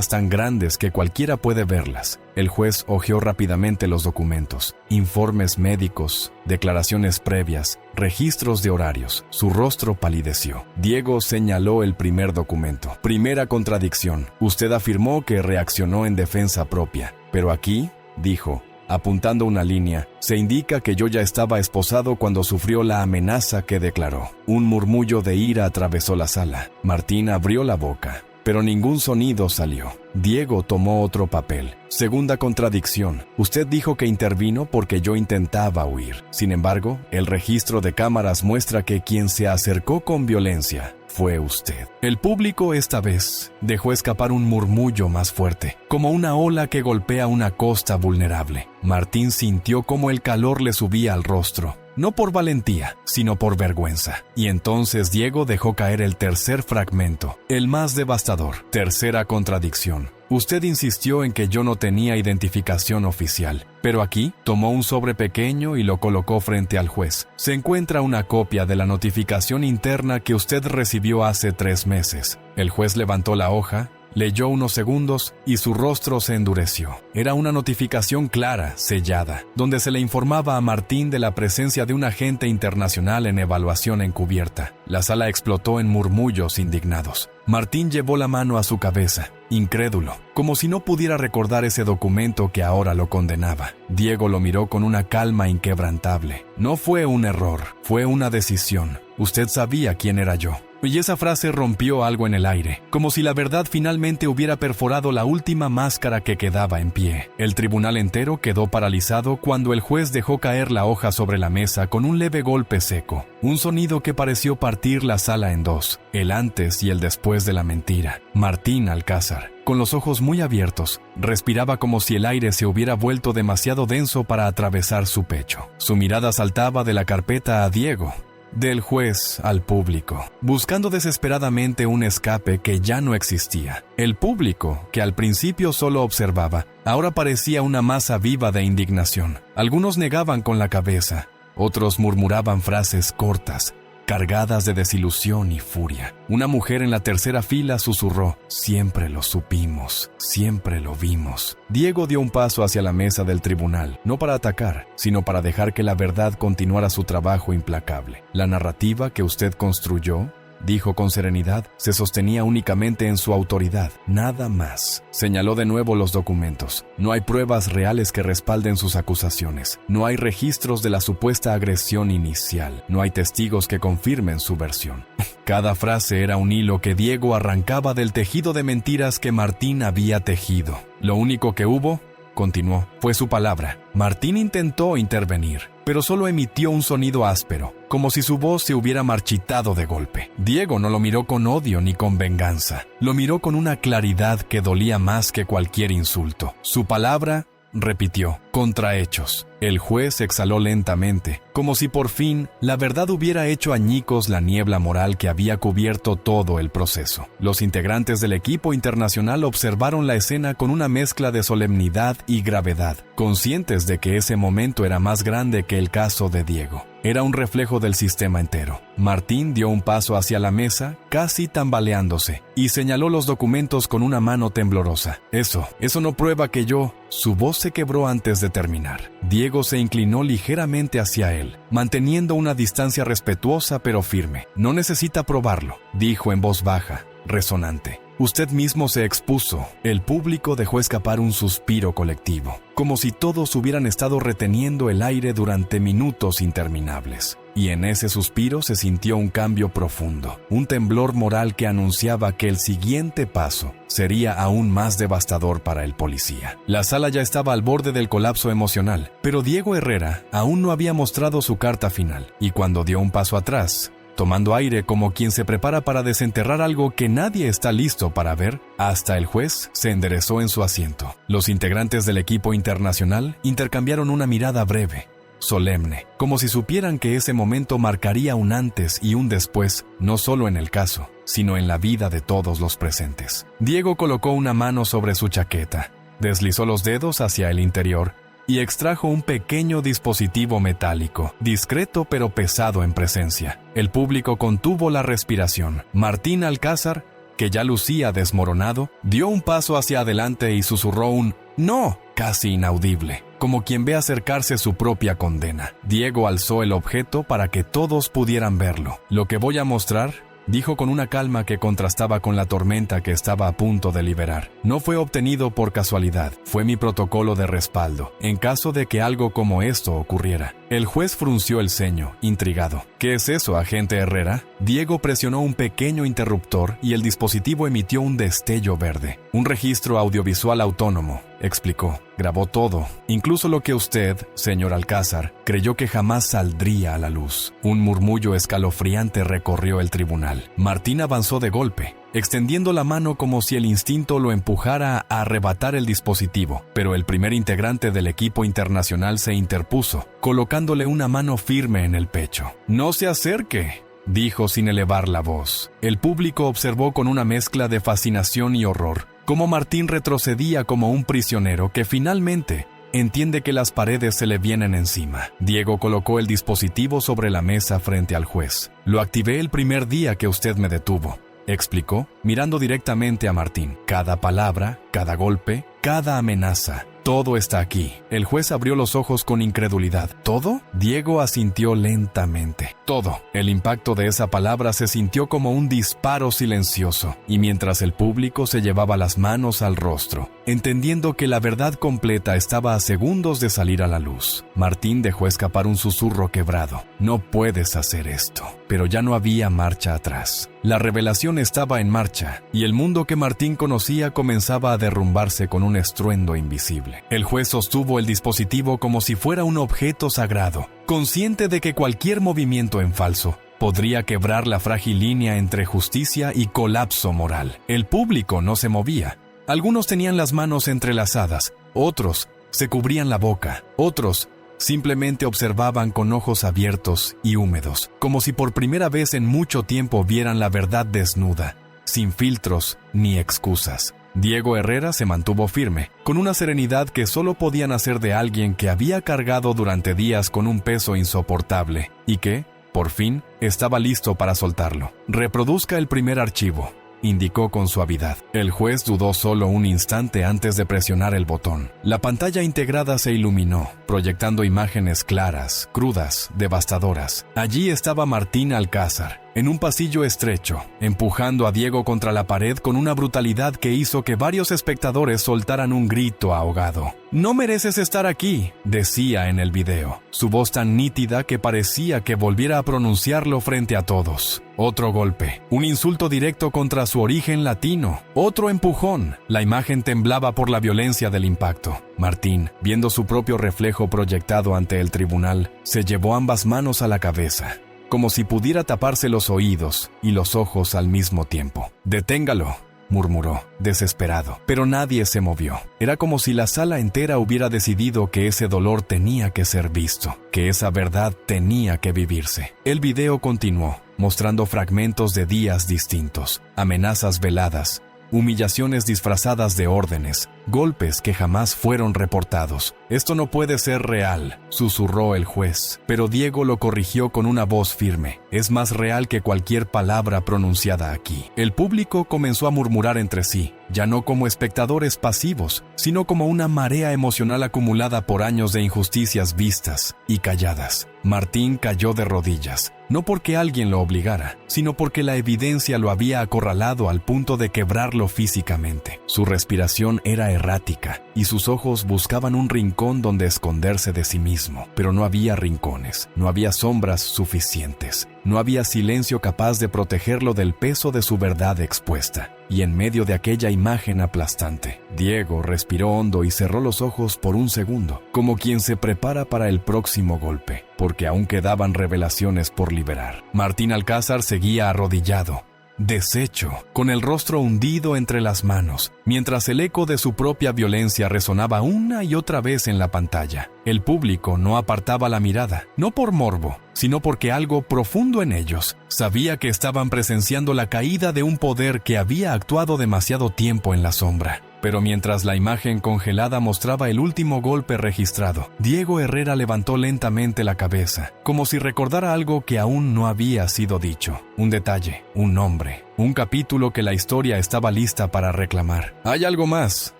tan grandes que cualquiera puede verlas. El juez hojeó rápidamente los documentos, informes médicos, declaraciones previas, registros de horarios. Su rostro palideció. Diego señaló el primer documento. Primera contradicción. Usted afirmó que reaccionó en defensa propia, pero aquí, dijo, apuntando una línea, se indica que yo ya estaba esposado cuando sufrió la amenaza que declaró. Un murmullo de ira atravesó la sala. Martín abrió la boca, pero ningún sonido salió. Diego tomó otro papel. Segunda contradicción. Usted dijo que intervino porque yo intentaba huir. Sin embargo, el registro de cámaras muestra que quien se acercó con violencia fue usted. El público esta vez dejó escapar un murmullo más fuerte, como una ola que golpea una costa vulnerable. Martín sintió cómo el calor le subía al rostro. no por valentía, sino por vergüenza. Y entonces Diego dejó caer el tercer fragmento, el más devastador. Tercera contradicción. Usted insistió en que yo no tenía identificación oficial, pero aquí tomó un sobre pequeño y lo colocó frente al juez. Se encuentra una copia de la notificación interna que usted recibió hace 3 meses. El juez levantó la hoja, leyó unos segundos y su rostro se endureció. Era una notificación clara, sellada, donde se le informaba a Martín de la presencia de un agente internacional en evaluación encubierta. La sala explotó en murmullos indignados. Martín llevó la mano a su cabeza, incrédulo, como si no pudiera recordar ese documento que ahora lo condenaba. Diego lo miró con una calma inquebrantable. No fue un error, fue una decisión. Usted sabía quién era yo. Y esa frase rompió algo en el aire, como si la verdad finalmente hubiera perforado la última máscara que quedaba en pie. El tribunal entero quedó paralizado cuando el juez dejó caer la hoja sobre la mesa con un leve golpe seco, un sonido que pareció partir la sala en dos, el antes y el después de la mentira. Martín Alcázar, con los ojos muy abiertos, respiraba como si el aire se hubiera vuelto demasiado denso para atravesar su pecho. Su mirada saltaba de la carpeta a Diego, del juez al público, buscando desesperadamente un escape que ya no existía. El público, que al principio solo observaba, ahora parecía una masa viva de indignación. Algunos negaban con la cabeza, otros murmuraban frases cortas, cargadas de desilusión y furia. Una mujer en la tercera fila susurró: «Siempre lo supimos, siempre lo vimos». Diego dio un paso hacia la mesa del tribunal, no para atacar, sino para dejar que la verdad continuara su trabajo implacable. La narrativa que usted construyó, dijo con serenidad, se sostenía únicamente en su autoridad, nada más. Señaló de nuevo los documentos. No hay pruebas reales que respalden sus acusaciones. No hay registros de la supuesta agresión inicial. No hay testigos que confirmen su versión. Cada frase era un hilo que Diego arrancaba del tejido de mentiras que Martín había tejido. Lo único que hubo, continuó, fue su palabra. Martín intentó intervenir, pero solo emitió un sonido áspero, como si su voz se hubiera marchitado de golpe. Diego no lo miró con odio ni con venganza. Lo miró con una claridad que dolía más que cualquier insulto. Su palabra, repitió, contra hechos. El juez exhaló lentamente, como si por fin la verdad hubiera hecho añicos la niebla moral que había cubierto todo el proceso. Los integrantes del equipo internacional observaron la escena con una mezcla de solemnidad y gravedad, conscientes de que ese momento era más grande que el caso de Diego. Era un reflejo del sistema entero. Martín dio un paso hacia la mesa, casi tambaleándose, y señaló los documentos con una mano temblorosa. Eso no prueba que yo... Su voz se quebró antes de terminar. Diego se inclinó ligeramente hacia él, manteniendo una distancia respetuosa pero firme. No necesita probarlo, dijo en voz baja, resonante. Usted mismo se expuso. El público dejó escapar un suspiro colectivo, como si todos hubieran estado reteniendo el aire durante minutos interminables. Y en ese suspiro se sintió un cambio profundo, un temblor moral que anunciaba que el siguiente paso sería aún más devastador para el policía. La sala ya estaba al borde del colapso emocional, pero Diego Herrera aún no había mostrado su carta final, y cuando dio un paso atrás, tomando aire como quien se prepara para desenterrar algo que nadie está listo para ver, hasta el juez se enderezó en su asiento. Los integrantes del equipo internacional intercambiaron una mirada breve, solemne, como si supieran que ese momento marcaría un antes y un después, no solo en el caso, sino en la vida de todos los presentes. Diego colocó una mano sobre su chaqueta, deslizó los dedos hacia el interior y extrajo un pequeño dispositivo metálico, discreto pero pesado en presencia. El público contuvo la respiración. Martín Alcázar, que ya lucía desmoronado, dio un paso hacia adelante y susurró un «no», casi inaudible, como quien ve acercarse su propia condena. Diego alzó el objeto para que todos pudieran verlo. «Lo que voy a mostrar», dijo con una calma que contrastaba con la tormenta que estaba a punto de liberar, «no fue obtenido por casualidad, fue mi protocolo de respaldo, en caso de que algo como esto ocurriera». El juez frunció el ceño, intrigado. «¿Qué es eso, agente Herrera?» Diego presionó un pequeño interruptor y el dispositivo emitió un destello verde. «Un registro audiovisual autónomo», explicó. «Grabó todo, incluso lo que usted, señor Alcázar, creyó que jamás saldría a la luz». Un murmullo escalofriante recorrió el tribunal. Martín avanzó de golpe, extendiendo la mano como si el instinto lo empujara a arrebatar el dispositivo, pero el primer integrante del equipo internacional se interpuso, colocándole una mano firme en el pecho. «No se acerque», dijo sin elevar la voz. El público observó con una mezcla de fascinación y horror cómo Martín retrocedía como un prisionero que finalmente entiende que las paredes se le vienen encima. Diego colocó el dispositivo sobre la mesa frente al juez. «Lo activé el primer día que usted me detuvo», explicó, mirando directamente a Martín. «Cada palabra, cada golpe, cada amenaza, todo está aquí». El juez abrió los ojos con incredulidad. ¿Todo? Diego asintió lentamente. Todo. El impacto de esa palabra se sintió como un disparo silencioso, y mientras el público se llevaba las manos al rostro, entendiendo que la verdad completa estaba a segundos de salir a la luz, Martín dejó escapar un susurro quebrado. «No puedes hacer esto». Pero ya no había marcha atrás. La revelación estaba en marcha, y el mundo que Martín conocía comenzaba a derrumbarse con un estruendo invisible. El juez sostuvo el dispositivo como si fuera un objeto sagrado, consciente de que cualquier movimiento en falso podría quebrar la frágil línea entre justicia y colapso moral. El público no se movía. Algunos tenían las manos entrelazadas, otros se cubrían la boca, otros simplemente observaban con ojos abiertos y húmedos, como si por primera vez en mucho tiempo vieran la verdad desnuda, sin filtros ni excusas. Diego Herrera se mantuvo firme, con una serenidad que solo podía nacer de alguien que había cargado durante días con un peso insoportable y que, por fin, estaba listo para soltarlo. «Reproduzca el primer archivo», indicó con suavidad. El juez dudó solo un instante antes de presionar el botón. La pantalla integrada se iluminó, proyectando imágenes claras, crudas, devastadoras. Allí estaba Martín Alcázar, en un pasillo estrecho, empujando a Diego contra la pared con una brutalidad que hizo que varios espectadores soltaran un grito ahogado. «No mereces estar aquí», decía en el video, su voz tan nítida que parecía que volviera a pronunciarlo frente a todos. Otro golpe, un insulto directo contra su origen latino, otro empujón. La imagen temblaba por la violencia del impacto. Martín, viendo su propio reflejo proyectado ante el tribunal, se llevó ambas manos a la cabeza, como si pudiera taparse los oídos y los ojos al mismo tiempo. «Deténgalo», murmuró, desesperado, pero nadie se movió. Era como si la sala entera hubiera decidido que ese dolor tenía que ser visto, que esa verdad tenía que vivirse. El video continuó, mostrando fragmentos de días distintos, amenazas veladas, humillaciones disfrazadas de órdenes, golpes que jamás fueron reportados. «Esto no puede ser real», susurró el juez, pero Diego lo corrigió con una voz firme. «Es más real que cualquier palabra pronunciada aquí». El público comenzó a murmurar entre sí, ya no como espectadores pasivos, sino como una marea emocional acumulada por años de injusticias vistas y calladas. Martín cayó de rodillas, no porque alguien lo obligara, sino porque la evidencia lo había acorralado al punto de quebrarlo físicamente. Su respiración era errática y sus ojos buscaban un rincón donde esconderse de sí mismo, pero no había rincones, no había sombras suficientes, no había silencio capaz de protegerlo del peso de su verdad expuesta. Y en medio de aquella imagen aplastante, Diego respiró hondo y cerró los ojos por un segundo, como quien se prepara para el próximo golpe, porque aún quedaban revelaciones por liberar. Martín Alcázar seguía arrodillado, deshecho, con el rostro hundido entre las manos, mientras el eco de su propia violencia resonaba una y otra vez en la pantalla. El público no apartaba la mirada, no por morbo, sino porque algo profundo en ellos sabía que estaban presenciando la caída de un poder que había actuado demasiado tiempo en la sombra. Pero mientras la imagen congelada mostraba el último golpe registrado, Diego Herrera levantó lentamente la cabeza, como si recordara algo que aún no había sido dicho. Un detalle, un nombre, un capítulo que la historia estaba lista para reclamar. «Hay algo más»,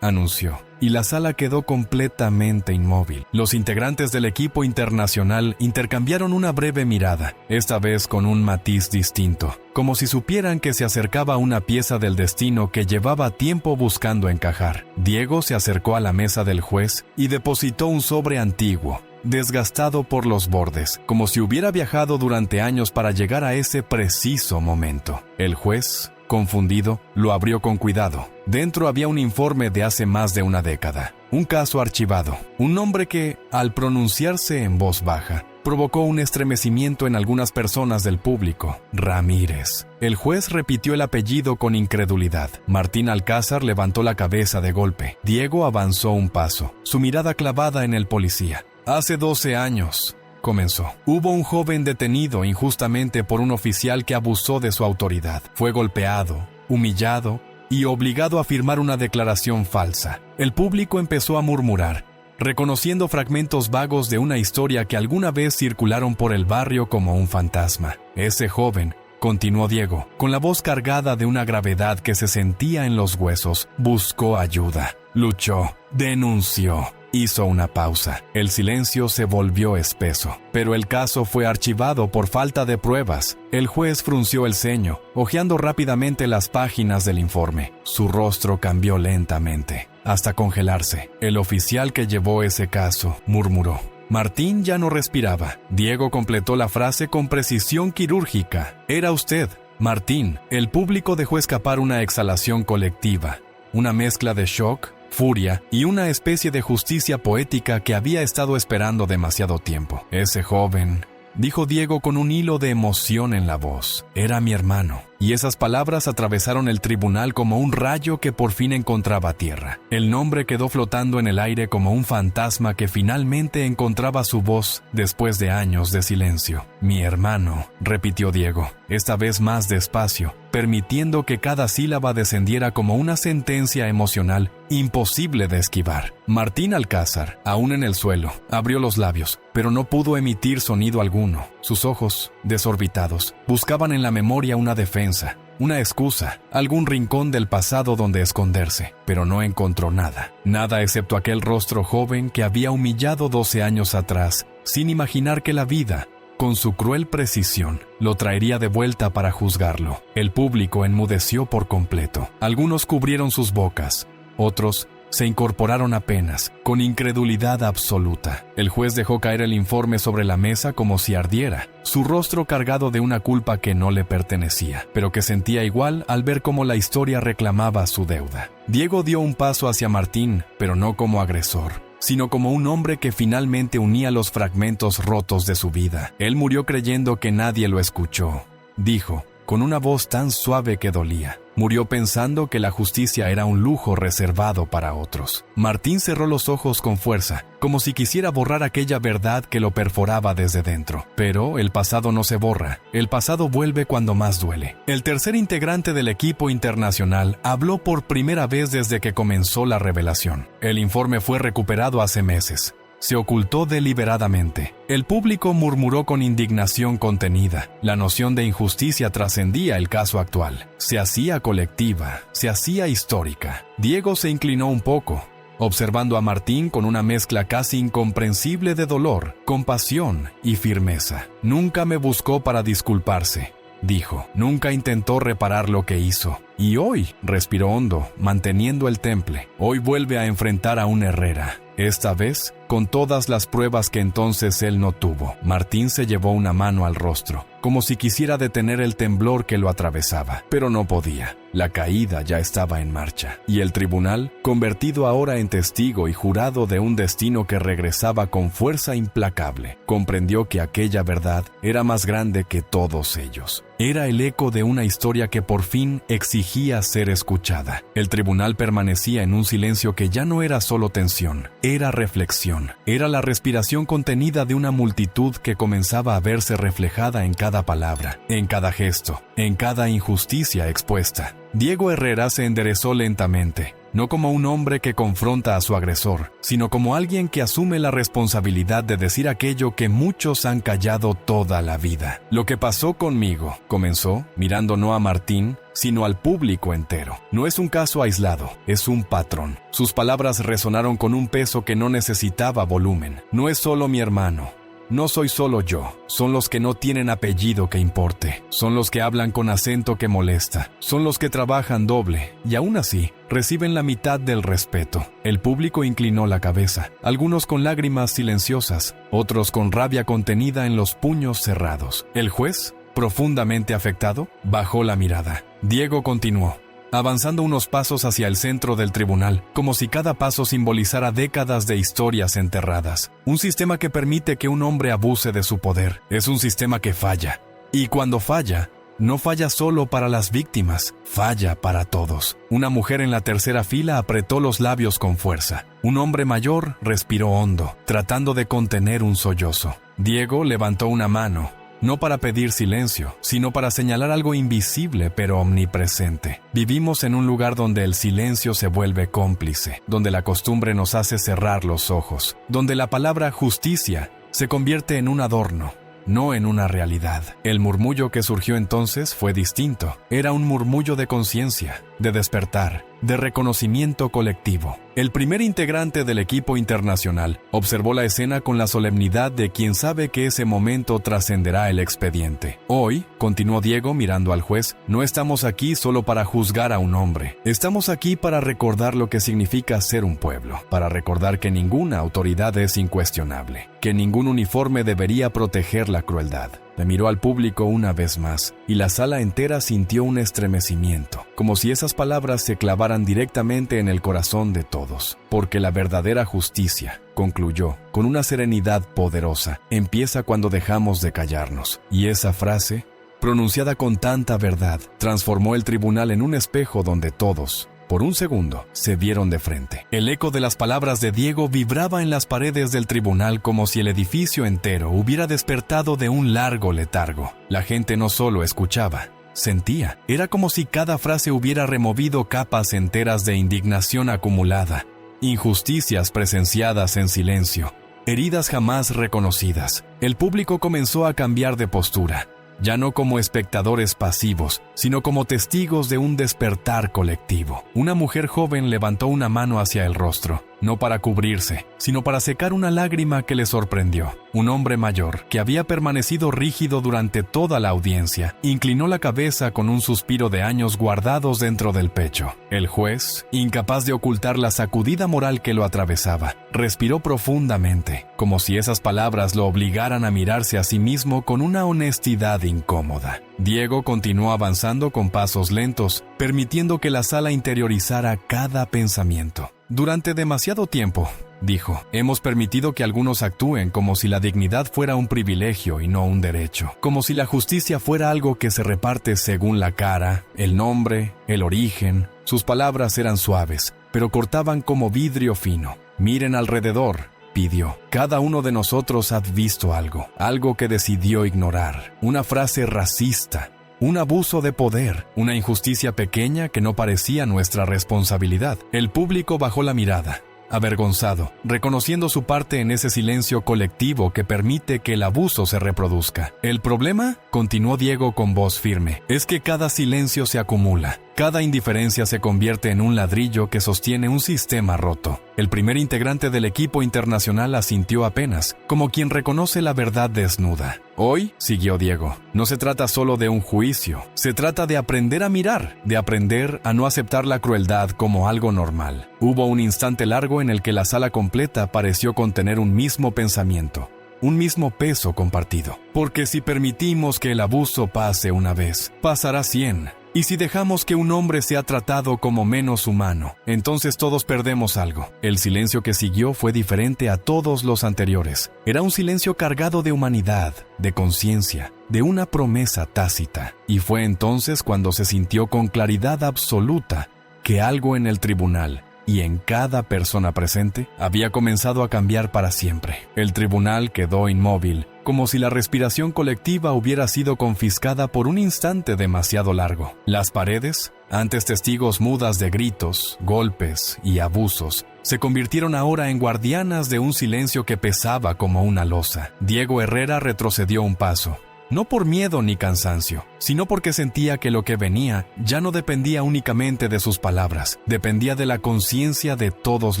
anunció, y la sala quedó completamente inmóvil. Los integrantes del equipo internacional intercambiaron una breve mirada, esta vez con un matiz distinto, como si supieran que se acercaba una pieza del destino que llevaba tiempo buscando encajar. Diego se acercó a la mesa del juez y depositó un sobre antiguo, desgastado por los bordes, como si hubiera viajado durante años para llegar a ese preciso momento. El juez, confundido, lo abrió con cuidado. Dentro había un informe de hace más de una década, un caso archivado, un nombre que, al pronunciarse en voz baja, provocó un estremecimiento en algunas personas del público. Ramírez. El juez repitió el apellido con incredulidad. Martín Alcázar levantó la cabeza de golpe. Diego avanzó un paso, su mirada clavada en el policía. Hace 12 años, comenzó. Hubo un joven detenido injustamente por un oficial que abusó de su autoridad. Fue golpeado, humillado y obligado a firmar una declaración falsa. El público empezó a murmurar, reconociendo fragmentos vagos de una historia que alguna vez circularon por el barrio como un fantasma. Ese joven, continuó Diego, con la voz cargada de una gravedad que se sentía en los huesos, buscó ayuda, luchó, denunció. Hizo una pausa. El silencio se volvió espeso, pero el caso fue archivado por falta de pruebas. El juez frunció el ceño, hojeando rápidamente las páginas del informe. Su rostro cambió lentamente, hasta congelarse. El oficial que llevó ese caso murmuró. Martín ya no respiraba. Diego completó la frase con precisión quirúrgica. Era usted, Martín. El público dejó escapar una exhalación colectiva, una mezcla de shock, furia y una especie de justicia poética que había estado esperando demasiado tiempo. Ese joven, dijo Diego con un hilo de emoción en la voz, era mi hermano. Y esas palabras atravesaron el tribunal como un rayo que por fin encontraba tierra. El nombre quedó flotando en el aire como un fantasma que finalmente encontraba su voz después de años de silencio. Mi hermano, repitió Diego, esta vez más despacio, permitiendo que cada sílaba descendiera como una sentencia emocional imposible de esquivar. Martín Alcázar, aún en el suelo, abrió los labios, pero no pudo emitir sonido alguno. Sus ojos, desorbitados, buscaban en la memoria una defensa, una excusa, algún rincón del pasado donde esconderse, pero no encontró nada. Nada excepto aquel rostro joven que había humillado 12 años atrás, sin imaginar que la vida, con su cruel precisión, lo traería de vuelta para juzgarlo. El público enmudeció por completo. Algunos cubrieron sus bocas, otros se incorporaron apenas, con incredulidad absoluta. El juez dejó caer el informe sobre la mesa como si ardiera, su rostro cargado de una culpa que no le pertenecía, pero que sentía igual al ver cómo la historia reclamaba su deuda. Diego dio un paso hacia Martín, pero no como agresor, sino como un hombre que finalmente unía los fragmentos rotos de su vida. Él murió creyendo que nadie lo escuchó, dijo, con una voz tan suave que dolía. Murió pensando que la justicia era un lujo reservado para otros. Martín cerró los ojos con fuerza, como si quisiera borrar aquella verdad que lo perforaba desde dentro. Pero el pasado no se borra, el pasado vuelve cuando más duele. El tercer integrante del equipo internacional habló por primera vez desde que comenzó la revelación. El informe fue recuperado hace meses. Se ocultó deliberadamente. El público murmuró con indignación contenida. La noción de injusticia trascendía el caso actual. Se hacía colectiva, se hacía histórica. Diego se inclinó un poco, observando a Martín con una mezcla casi incomprensible de dolor, compasión y firmeza. Nunca me buscó para disculparse, dijo. Nunca intentó reparar lo que hizo. Y hoy, respiró hondo, manteniendo el temple, hoy vuelve a enfrentar a un Herrera. Esta vez, con todas las pruebas que entonces él no tuvo. Martín se llevó una mano al rostro, como si quisiera detener el temblor que lo atravesaba, pero no podía. La caída ya estaba en marcha, y el tribunal, convertido ahora en testigo y jurado de un destino que regresaba con fuerza implacable, comprendió que aquella verdad era más grande que todos ellos. Era el eco de una historia que por fin exigía ser escuchada. El tribunal permanecía en un silencio que ya no era solo tensión, era reflexión. Era la respiración contenida de una multitud que comenzaba a verse reflejada en cada palabra, en cada gesto, en cada injusticia expuesta. Diego Herrera se enderezó lentamente, no como un hombre que confronta a su agresor, sino como alguien que asume la responsabilidad de decir aquello que muchos han callado toda la vida. Lo que pasó conmigo, comenzó, mirando no a Martín, sino al público entero. No es un caso aislado, es un patrón. Sus palabras resonaron con un peso que no necesitaba volumen. No es solo mi hermano. No soy solo yo, son los que no tienen apellido que importe, son los que hablan con acento que molesta, son los que trabajan doble y aún así reciben la mitad del respeto. El público inclinó la cabeza, algunos con lágrimas silenciosas, otros con rabia contenida en los puños cerrados. El juez, profundamente afectado, bajó la mirada. Diego continuó. avanzando unos pasos hacia el centro del tribunal, como si cada paso simbolizara décadas de historias enterradas. Un sistema que permite que un hombre abuse de su poder. Es un sistema que falla. Y cuando falla, no falla solo para las víctimas, falla para todos. Una mujer en la tercera fila apretó los labios con fuerza. Un hombre mayor respiró hondo, tratando de contener un sollozo. Diego levantó una mano, no para pedir silencio, sino para señalar algo invisible pero omnipresente. Vivimos en un lugar donde el silencio se vuelve cómplice, donde la costumbre nos hace cerrar los ojos, donde la palabra justicia se convierte en un adorno, no en una realidad. El murmullo que surgió entonces fue distinto. Era un murmullo de conciencia, de despertar, de reconocimiento colectivo. El primer integrante del equipo internacional observó la escena con la solemnidad de quien sabe que ese momento trascenderá el expediente. Hoy, continuó Diego mirando al juez, no estamos aquí solo para juzgar a un hombre. Estamos aquí para recordar lo que significa ser un pueblo, para recordar que ninguna autoridad es incuestionable, que ningún uniforme debería proteger la crueldad. Le miró al público una vez más, y la sala entera sintió un estremecimiento, como si esas palabras se clavaran directamente en el corazón de todos. Porque la verdadera justicia, concluyó, con una serenidad poderosa, empieza cuando dejamos de callarnos. Y esa frase, pronunciada con tanta verdad, transformó el tribunal en un espejo donde todos, por un segundo, se vieron de frente. El eco de las palabras de Diego vibraba en las paredes del tribunal como si el edificio entero hubiera despertado de un largo letargo. La gente no solo escuchaba, sentía. Era como si cada frase hubiera removido capas enteras de indignación acumulada, injusticias presenciadas en silencio, heridas jamás reconocidas. El público comenzó a cambiar de postura, ya no como espectadores pasivos, sino como testigos de un despertar colectivo. Una mujer joven levantó una mano hacia el rostro, no para cubrirse, sino para secar una lágrima que le sorprendió. Un hombre mayor, que había permanecido rígido durante toda la audiencia, inclinó la cabeza con un suspiro de años guardados dentro del pecho. El juez, incapaz de ocultar la sacudida moral que lo atravesaba, respiró profundamente, como si esas palabras lo obligaran a mirarse a sí mismo con una honestidad incómoda. Diego continuó avanzando con pasos lentos, permitiendo que la sala interiorizara cada pensamiento. Durante demasiado tiempo, dijo, hemos permitido que algunos actúen como si la dignidad fuera un privilegio y no un derecho, como si la justicia fuera algo que se reparte según la cara, el nombre, el origen. Sus palabras eran suaves, pero cortaban como vidrio fino. Miren alrededor, pidió. Cada uno de nosotros ha visto algo que decidió ignorar. Una frase racista, un abuso de poder, una injusticia pequeña que no parecía nuestra responsabilidad. El público bajó la mirada, avergonzado, reconociendo su parte en ese silencio colectivo que permite que el abuso se reproduzca. El problema, continuó Diego con voz firme, es que cada silencio se acumula. Cada indiferencia se convierte en un ladrillo que sostiene un sistema roto. El primer integrante del equipo internacional asintió apenas, como quien reconoce la verdad desnuda. Hoy, siguió Diego, no se trata solo de un juicio, se trata de aprender a mirar, de aprender a no aceptar la crueldad como algo normal. Hubo un instante largo en el que la sala completa pareció contener un mismo pensamiento, un mismo peso compartido. Porque si permitimos que el abuso pase una vez, pasará 100. Y si dejamos que un hombre sea tratado como menos humano, entonces todos perdemos algo. El silencio que siguió fue diferente a todos los anteriores. Era un silencio cargado de humanidad, de conciencia, de una promesa tácita. Y fue entonces cuando se sintió con claridad absoluta que algo en el tribunal y en cada persona presente había comenzado a cambiar para siempre. El tribunal quedó inmóvil, como si la respiración colectiva hubiera sido confiscada por un instante demasiado largo. Las paredes, antes testigos mudas de gritos, golpes y abusos, se convirtieron ahora en guardianas de un silencio que pesaba como una losa. Diego Herrera retrocedió un paso. No por miedo ni cansancio, sino porque sentía que lo que venía ya no dependía únicamente de sus palabras, dependía de la conciencia de todos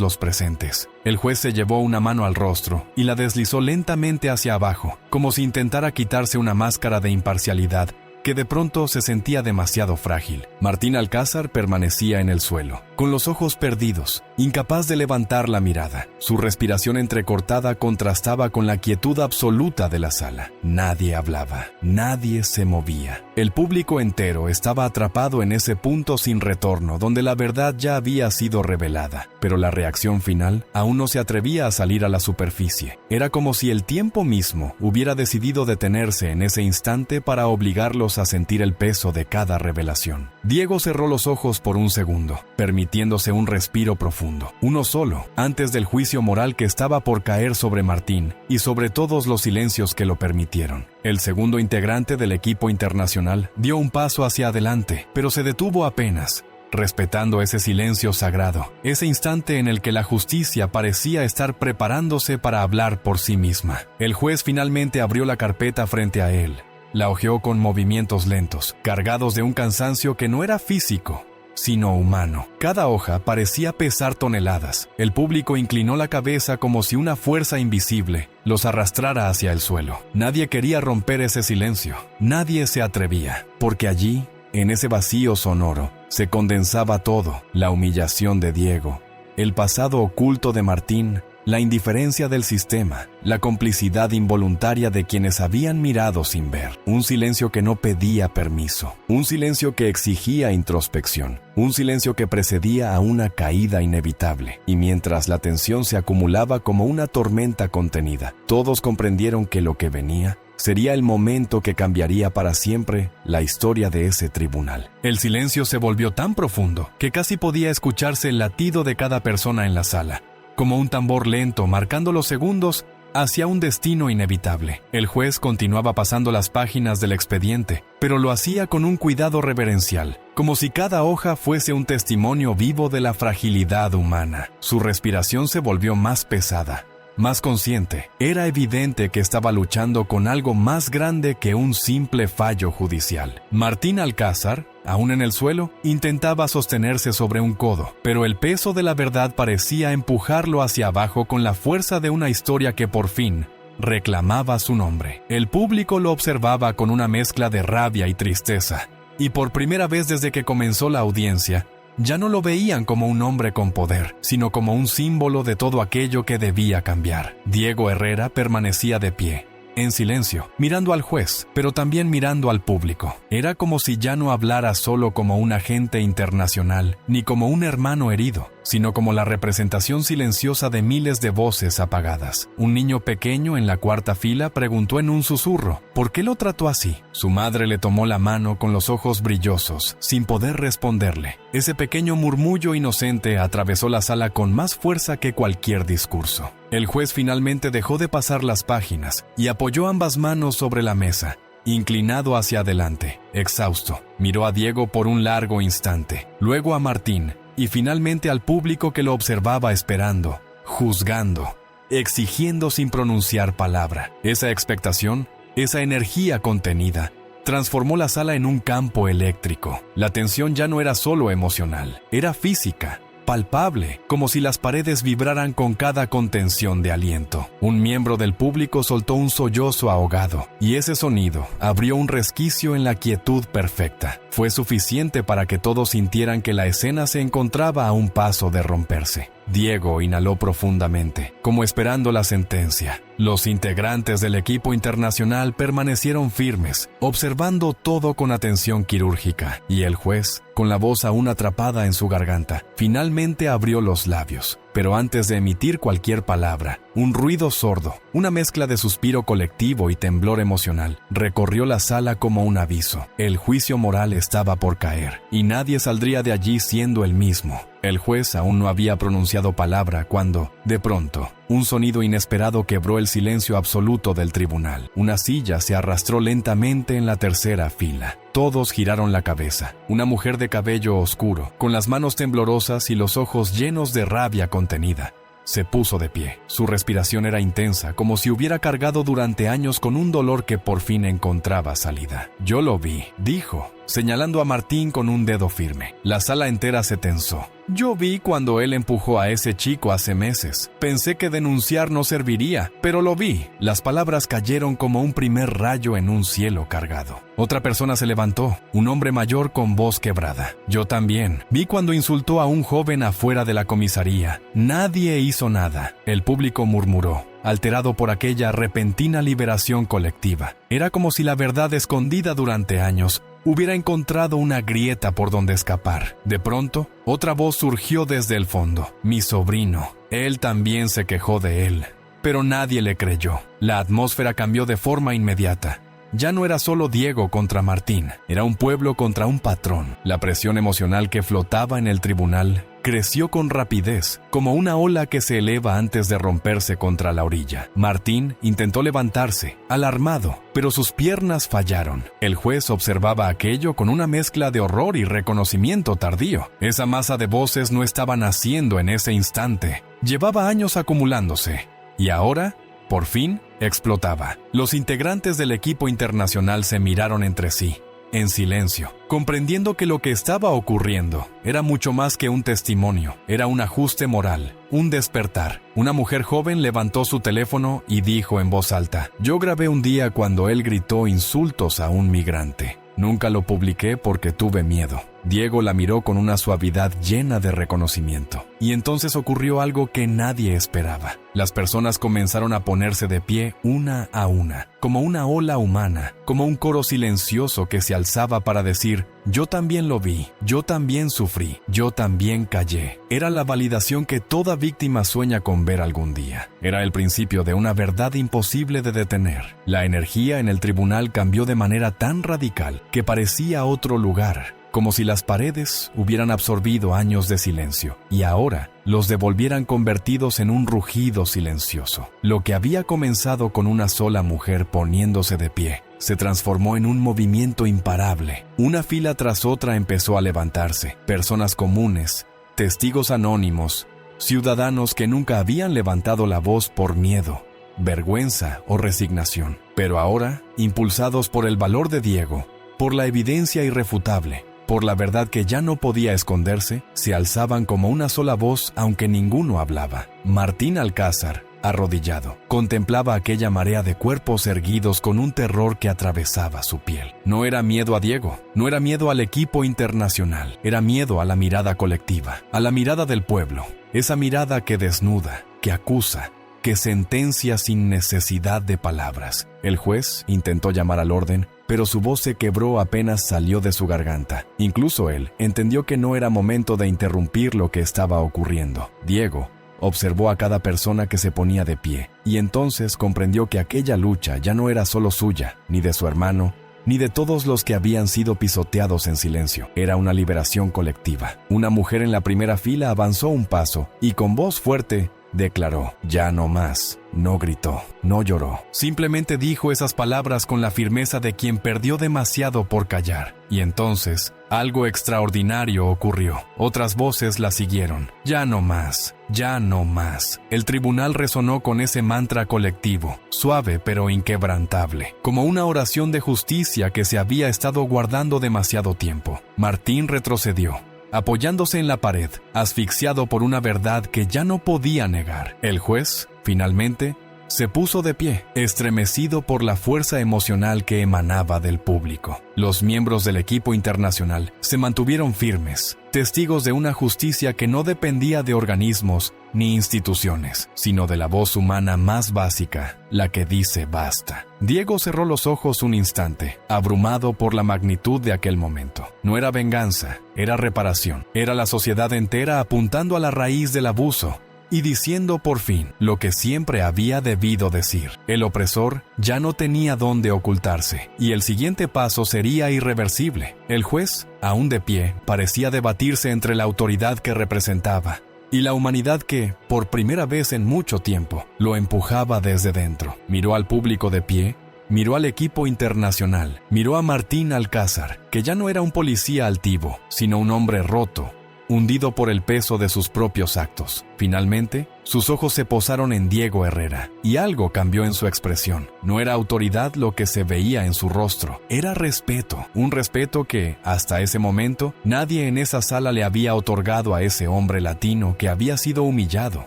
los presentes. El juez se llevó una mano al rostro y la deslizó lentamente hacia abajo, como si intentara quitarse una máscara de imparcialidad que de pronto se sentía demasiado frágil. Martín Alcázar permanecía en el suelo, con los ojos perdidos, incapaz de levantar la mirada. Su respiración entrecortada contrastaba con la quietud absoluta de la sala. Nadie hablaba, nadie se movía. El público entero estaba atrapado en ese punto sin retorno, donde la verdad ya había sido revelada, pero la reacción final aún no se atrevía a salir a la superficie. Era como si el tiempo mismo hubiera decidido detenerse en ese instante para obligarlos a sentir el peso de cada revelación. Diego cerró los ojos por un segundo, permitiéndose un respiro profundo, uno solo, antes del juicio moral que estaba por caer sobre Martín y sobre todos los silencios que lo permitieron. El segundo integrante del equipo internacional dio un paso hacia adelante, pero se detuvo apenas, respetando ese silencio sagrado, ese instante en el que la justicia parecía estar preparándose para hablar por sí misma. El juez finalmente abrió la carpeta frente a él. La hojeó con movimientos lentos, cargados de un cansancio que no era físico, sino humano. Cada hoja parecía pesar toneladas. El público inclinó la cabeza como si una fuerza invisible los arrastrara hacia el suelo. Nadie quería romper ese silencio. Nadie se atrevía, porque allí, en ese vacío sonoro, se condensaba todo: la humillación de Diego, el pasado oculto de Martín, la indiferencia del sistema, la complicidad involuntaria de quienes habían mirado sin ver. Un silencio que no pedía permiso, un silencio que exigía introspección, un silencio que precedía a una caída inevitable. Y mientras la tensión se acumulaba como una tormenta contenida, todos comprendieron que lo que venía sería el momento que cambiaría para siempre la historia de ese tribunal. El silencio se volvió tan profundo que casi podía escucharse el latido de cada persona en la sala, como un tambor lento marcando los segundos hacia un destino inevitable. El juez continuaba pasando las páginas del expediente, pero lo hacía con un cuidado reverencial, como si cada hoja fuese un testimonio vivo de la fragilidad humana. Su respiración se volvió más pesada, más consciente. Era evidente que estaba luchando con algo más grande que un simple fallo judicial. Martín Alcázar, aún en el suelo, intentaba sostenerse sobre un codo, pero el peso de la verdad parecía empujarlo hacia abajo con la fuerza de una historia que por fin reclamaba su nombre. El público lo observaba con una mezcla de rabia y tristeza, y por primera vez desde que comenzó la audiencia, ya no lo veían como un hombre con poder, sino como un símbolo de todo aquello que debía cambiar. Diego Herrera permanecía de pie, en silencio, mirando al juez, pero también mirando al público. Era como si ya no hablara solo como un agente internacional, ni como un hermano herido, sino como la representación silenciosa de miles de voces apagadas. Un niño pequeño en la cuarta fila preguntó en un susurro, ¿por qué lo trató así? Su madre le tomó la mano con los ojos brillosos, sin poder responderle. Ese pequeño murmullo inocente atravesó la sala con más fuerza que cualquier discurso. El juez finalmente dejó de pasar las páginas y apoyó ambas manos sobre la mesa, inclinado hacia adelante, exhausto. Miró a Diego por un largo instante, luego a Martín, y finalmente al público que lo observaba esperando, juzgando, exigiendo sin pronunciar palabra. Esa expectación, esa energía contenida, transformó la sala en un campo eléctrico. La tensión ya no era solo emocional, era física, palpable, como si las paredes vibraran con cada contención de aliento. Un miembro del público soltó un sollozo ahogado, y ese sonido abrió un resquicio en la quietud perfecta. Fue suficiente para que todos sintieran que la escena se encontraba a un paso de romperse. Diego inhaló profundamente, como esperando la sentencia. Los integrantes del equipo internacional permanecieron firmes, observando todo con atención quirúrgica, y el juez, con la voz aún atrapada en su garganta, finalmente abrió los labios. Pero antes de emitir cualquier palabra, un ruido sordo, una mezcla de suspiro colectivo y temblor emocional, recorrió la sala como un aviso. El juicio moral estaba por caer, y nadie saldría de allí siendo el mismo. El juez aún no había pronunciado palabra cuando, de pronto, un sonido inesperado quebró el silencio absoluto del tribunal. Una silla se arrastró lentamente en la tercera fila. Todos giraron la cabeza. Una mujer de cabello oscuro, con las manos temblorosas y los ojos llenos de rabia contenida, se puso de pie. Su respiración era intensa, como si hubiera cargado durante años con un dolor que por fin encontraba salida. «Yo lo vi», dijo, señalando a Martín con un dedo firme. La sala entera se tensó. Yo vi cuando él empujó a ese chico hace meses. Pensé que denunciar no serviría, pero lo vi. Las palabras cayeron como un primer rayo en un cielo cargado. Otra persona se levantó, un hombre mayor con voz quebrada. Yo también. Vi cuando insultó a un joven afuera de la comisaría. Nadie hizo nada. El público murmuró, alterado por aquella repentina liberación colectiva. Era como si la verdad escondida durante años hubiera encontrado una grieta por donde escapar. De pronto, otra voz surgió desde el fondo. Mi sobrino. Él también se quejó de él. Pero nadie le creyó. La atmósfera cambió de forma inmediata. Ya no era solo Diego contra Martín, era un pueblo contra un patrón. La presión emocional que flotaba en el tribunal creció con rapidez, como una ola que se eleva antes de romperse contra la orilla. Martín intentó levantarse, alarmado, pero sus piernas fallaron. El juez observaba aquello con una mezcla de horror y reconocimiento tardío. Esa masa de voces no estaba naciendo en ese instante. Llevaba años acumulándose. Y ahora, por fin, explotaba. Los integrantes del equipo internacional se miraron entre sí, en silencio, comprendiendo que lo que estaba ocurriendo era mucho más que un testimonio, era un ajuste moral, un despertar. Una mujer joven levantó su teléfono y dijo en voz alta: yo grabé un día cuando él gritó insultos a un migrante. Nunca lo publiqué porque tuve miedo. Diego la miró con una suavidad llena de reconocimiento. Y entonces ocurrió algo que nadie esperaba. Las personas comenzaron a ponerse de pie una a una, como una ola humana, como un coro silencioso que se alzaba para decir: yo también lo vi, yo también sufrí, yo también callé. Era la validación que toda víctima sueña con ver algún día. Era el principio de una verdad imposible de detener. La energía en el tribunal cambió de manera tan radical que parecía otro lugar, como si las paredes hubieran absorbido años de silencio y ahora los devolvieran convertidos en un rugido silencioso. Lo que había comenzado con una sola mujer poniéndose de pie se transformó en un movimiento imparable. Una fila tras otra empezó a levantarse. Personas comunes, testigos anónimos, ciudadanos que nunca habían levantado la voz por miedo, vergüenza o resignación. Pero ahora, impulsados por el valor de Diego, por la evidencia irrefutable, por la verdad que ya no podía esconderse, se alzaban como una sola voz aunque ninguno hablaba. Martín Alcázar, arrodillado, contemplaba aquella marea de cuerpos erguidos con un terror que atravesaba su piel. No era miedo a Diego, no era miedo al equipo internacional, era miedo a la mirada colectiva, a la mirada del pueblo, esa mirada que desnuda, que acusa, que sentencia sin necesidad de palabras. El juez intentó llamar al orden, pero su voz se quebró apenas salió de su garganta. Incluso él entendió que no era momento de interrumpir lo que estaba ocurriendo. Diego observó a cada persona que se ponía de pie, y entonces comprendió que aquella lucha ya no era solo suya, ni de su hermano, ni de todos los que habían sido pisoteados en silencio. Era una liberación colectiva. Una mujer en la primera fila avanzó un paso, y con voz fuerte declaró: ya no más. No gritó, no lloró. Simplemente dijo esas palabras con la firmeza de quien perdió demasiado por callar. Y entonces, algo extraordinario ocurrió. Otras voces la siguieron. Ya no más, ya no más. El tribunal resonó con ese mantra colectivo, suave pero inquebrantable, como una oración de justicia que se había estado guardando demasiado tiempo. Martín retrocedió, apoyándose en la pared, asfixiado por una verdad que ya no podía negar. El juez, finalmente, se puso de pie, estremecido por la fuerza emocional que emanaba del público. Los miembros del equipo internacional se mantuvieron firmes, testigos de una justicia que no dependía de organismos ni instituciones, sino de la voz humana más básica, la que dice basta. Diego cerró los ojos un instante, abrumado por la magnitud de aquel momento. No era venganza, era reparación. Era la sociedad entera apuntando a la raíz del abuso y diciendo por fin lo que siempre había debido decir. El opresor ya no tenía dónde ocultarse, y el siguiente paso sería irreversible. El juez, aún de pie, parecía debatirse entre la autoridad que representaba y la humanidad que, por primera vez en mucho tiempo, lo empujaba desde dentro. Miró al público de pie, miró al equipo internacional, miró a Martín Alcázar, que ya no era un policía altivo, sino un hombre roto, hundido por el peso de sus propios actos. Finalmente, sus ojos se posaron en Diego Herrera, y algo cambió en su expresión. No era autoridad lo que se veía en su rostro, era respeto. Un respeto que, hasta ese momento, nadie en esa sala le había otorgado a ese hombre latino que había sido humillado,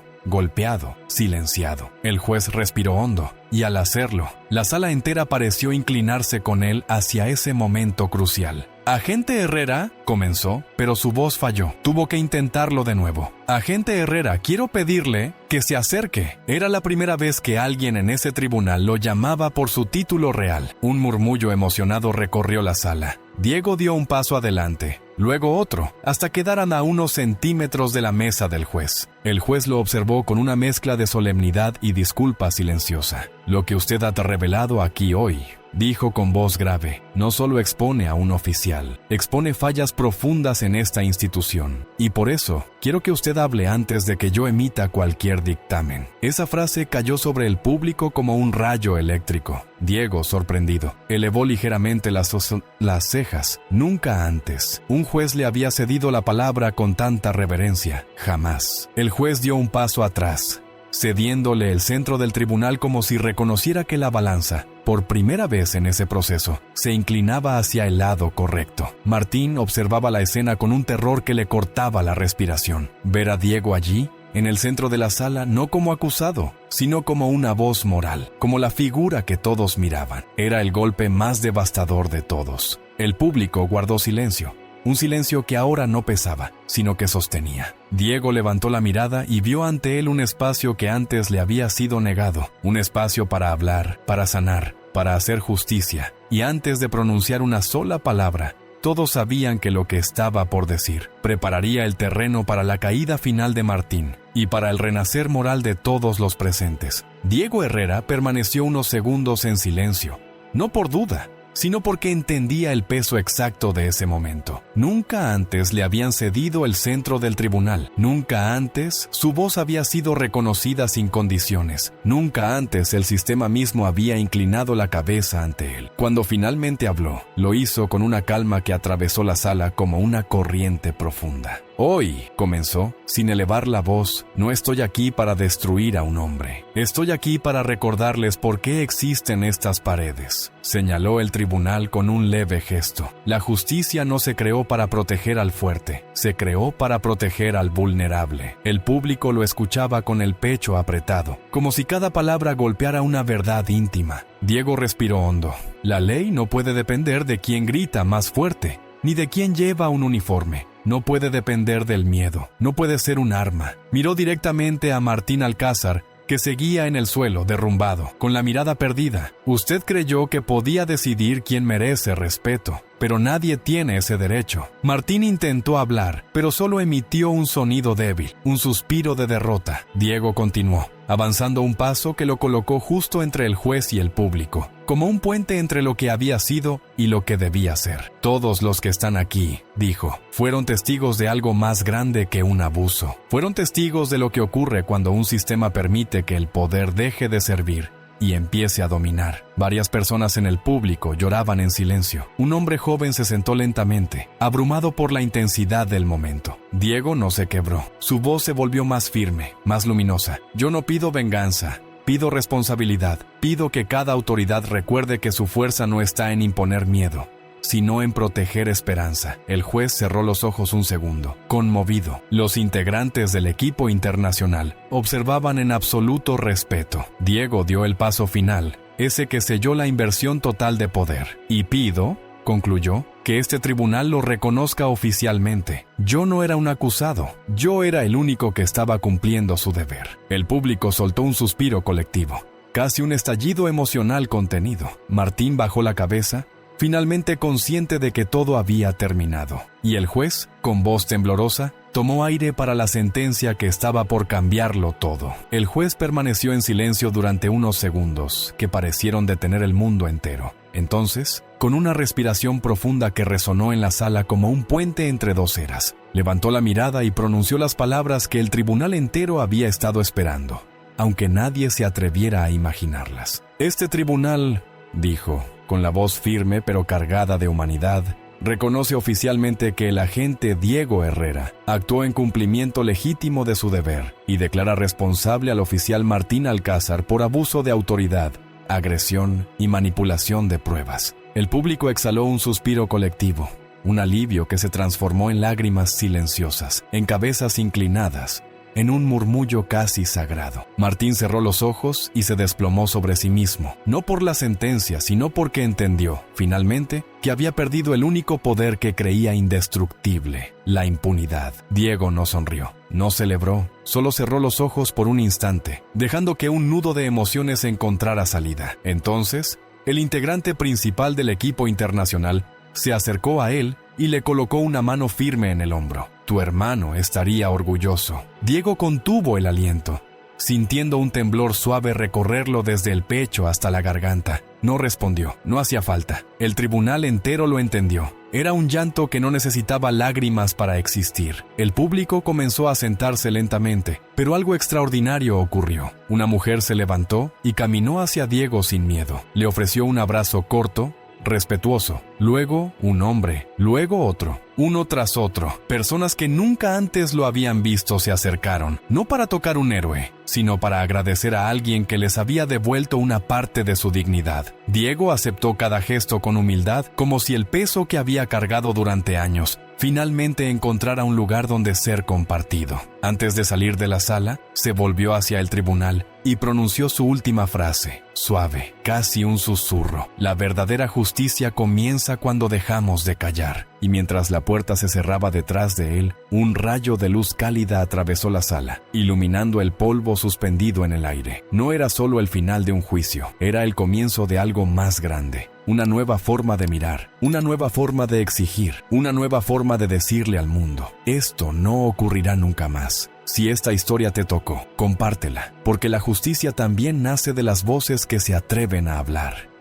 golpeado, silenciado. El juez respiró hondo, y al hacerlo, la sala entera pareció inclinarse con él hacia ese momento crucial. «Agente Herrera», comenzó, pero su voz falló. Tuvo que intentarlo de nuevo. «Agente Herrera, quiero pedirle que se acerque». Era la primera vez que alguien en ese tribunal lo llamaba por su título real. Un murmullo emocionado recorrió la sala. Diego dio un paso adelante, luego otro, hasta quedaran a unos centímetros de la mesa del juez. El juez lo observó con una mezcla de solemnidad y disculpa silenciosa. «Lo que usted ha revelado aquí hoy», dijo con voz grave, «no solo expone a un oficial, expone fallas profundas en esta institución. Y por eso, quiero que usted hable antes de que yo emita cualquier dictamen». Esa frase cayó sobre el público como un rayo eléctrico. Diego, sorprendido, elevó ligeramente las cejas. Nunca antes un juez le había cedido la palabra con tanta reverencia. Jamás. El juez dio un paso atrás, cediéndole el centro del tribunal como si reconociera que la balanza, por primera vez en ese proceso, se inclinaba hacia el lado correcto. Martín observaba la escena con un terror que le cortaba la respiración. Ver a Diego allí, en el centro de la sala, no como acusado, sino como una voz moral, como la figura que todos miraban. Era el golpe más devastador de todos. El público guardó silencio. Un silencio que ahora no pesaba, sino que sostenía. Diego levantó la mirada y vio ante él un espacio que antes le había sido negado. Un espacio para hablar, para sanar, para hacer justicia. Y antes de pronunciar una sola palabra, todos sabían que lo que estaba por decir prepararía el terreno para la caída final de Martín y para el renacer moral de todos los presentes. Diego Herrera permaneció unos segundos en silencio, no por duda, sino porque entendía el peso exacto de ese momento. Nunca antes le habían cedido el centro del tribunal. Nunca antes su voz había sido reconocida sin condiciones. Nunca antes el sistema mismo había inclinado la cabeza ante él. Cuando finalmente habló, lo hizo con una calma que atravesó la sala como una corriente profunda. «Hoy», comenzó, sin elevar la voz, «no estoy aquí para destruir a un hombre. Estoy aquí para recordarles por qué existen estas paredes». Señaló el tribunal con un leve gesto. La justicia no se creó para proteger al fuerte, se creó para proteger al vulnerable. El público lo escuchaba con el pecho apretado, como si cada palabra golpeara una verdad íntima. Diego respiró hondo. La ley no puede depender de quién grita más fuerte, ni de quién lleva un uniforme. No puede depender del miedo, no puede ser un arma. Miró directamente a Martín Alcázar, que seguía en el suelo, derrumbado, con la mirada perdida. «Usted creyó que podía decidir quién merece respeto, pero nadie tiene ese derecho». Martín intentó hablar, pero solo emitió un sonido débil, un suspiro de derrota. Diego continuó, avanzando un paso que lo colocó justo entre el juez y el público, como un puente entre lo que había sido y lo que debía ser. «Todos los que están aquí», dijo, «fueron testigos de algo más grande que un abuso. Fueron testigos de lo que ocurre cuando un sistema permite que el poder deje de servir y empiece a dominar». Varias personas en el público lloraban en silencio. Un hombre joven se sentó lentamente, abrumado por la intensidad del momento. Diego no se quebró. Su voz se volvió más firme, más luminosa. «Yo no pido venganza. Pido responsabilidad. Pido que cada autoridad recuerde que su fuerza no está en imponer miedo, sino en proteger esperanza». El juez cerró los ojos un segundo, conmovido. Los integrantes del equipo internacional observaban en absoluto respeto. Diego dio el paso final, ese que selló la inversión total de poder. «Y pido», concluyó, «que este tribunal lo reconozca oficialmente. Yo no era un acusado, yo era el único que estaba cumpliendo su deber». El público soltó un suspiro colectivo, casi un estallido emocional contenido. Martín bajó la cabeza, finalmente consciente de que todo había terminado. Y el juez, con voz temblorosa, tomó aire para la sentencia que estaba por cambiarlo todo. El juez permaneció en silencio durante unos segundos, que parecieron detener el mundo entero. Entonces, con una respiración profunda que resonó en la sala como un puente entre dos eras, levantó la mirada y pronunció las palabras que el tribunal entero había estado esperando, aunque nadie se atreviera a imaginarlas. «Este tribunal», dijo, con la voz firme pero cargada de humanidad, reconoce oficialmente que el agente Diego Herrera actuó en cumplimiento legítimo de su deber y declara responsable al oficial Martín Alcázar por abuso de autoridad, agresión y manipulación de pruebas. El público exhaló un suspiro colectivo, un alivio que se transformó en lágrimas silenciosas, en cabezas inclinadas, en un murmullo casi sagrado. Martín cerró los ojos y se desplomó sobre sí mismo, no por la sentencia, sino porque entendió, finalmente, que había perdido el único poder que creía indestructible, la impunidad. Diego no sonrió, no celebró, solo cerró los ojos por un instante, dejando que un nudo de emociones encontrara salida. Entonces, el integrante principal del equipo internacional se acercó a él y le colocó una mano firme en el hombro. Tu hermano estaría orgulloso. Diego contuvo el aliento, sintiendo un temblor suave recorrerlo desde el pecho hasta la garganta. No respondió, no hacía falta. El tribunal entero lo entendió. Era un llanto que no necesitaba lágrimas para existir. El público comenzó a sentarse lentamente, pero algo extraordinario ocurrió. Una mujer se levantó y caminó hacia Diego sin miedo. Le ofreció un abrazo corto, respetuoso, luego un hombre, luego otro, uno tras otro. Personas que nunca antes lo habían visto se acercaron, no para tocar un héroe, sino para agradecer a alguien que les había devuelto una parte de su dignidad. Diego aceptó cada gesto con humildad, como si el peso que había cargado durante años finalmente encontrara un lugar donde ser compartido. Antes de salir de la sala, se volvió hacia el tribunal y pronunció su última frase, suave, casi un susurro. La verdadera justicia comienza cuando dejamos de callar. Y mientras la puerta se cerraba detrás de él, un rayo de luz cálida atravesó la sala, iluminando el polvo suspendido en el aire. No era solo el final de un juicio, era el comienzo de algo más grande. Una nueva forma de mirar, una nueva forma de exigir, una nueva forma de decirle al mundo: esto no ocurrirá nunca más. Si esta historia te tocó, compártela, porque la justicia también nace de las voces que se atreven a hablar.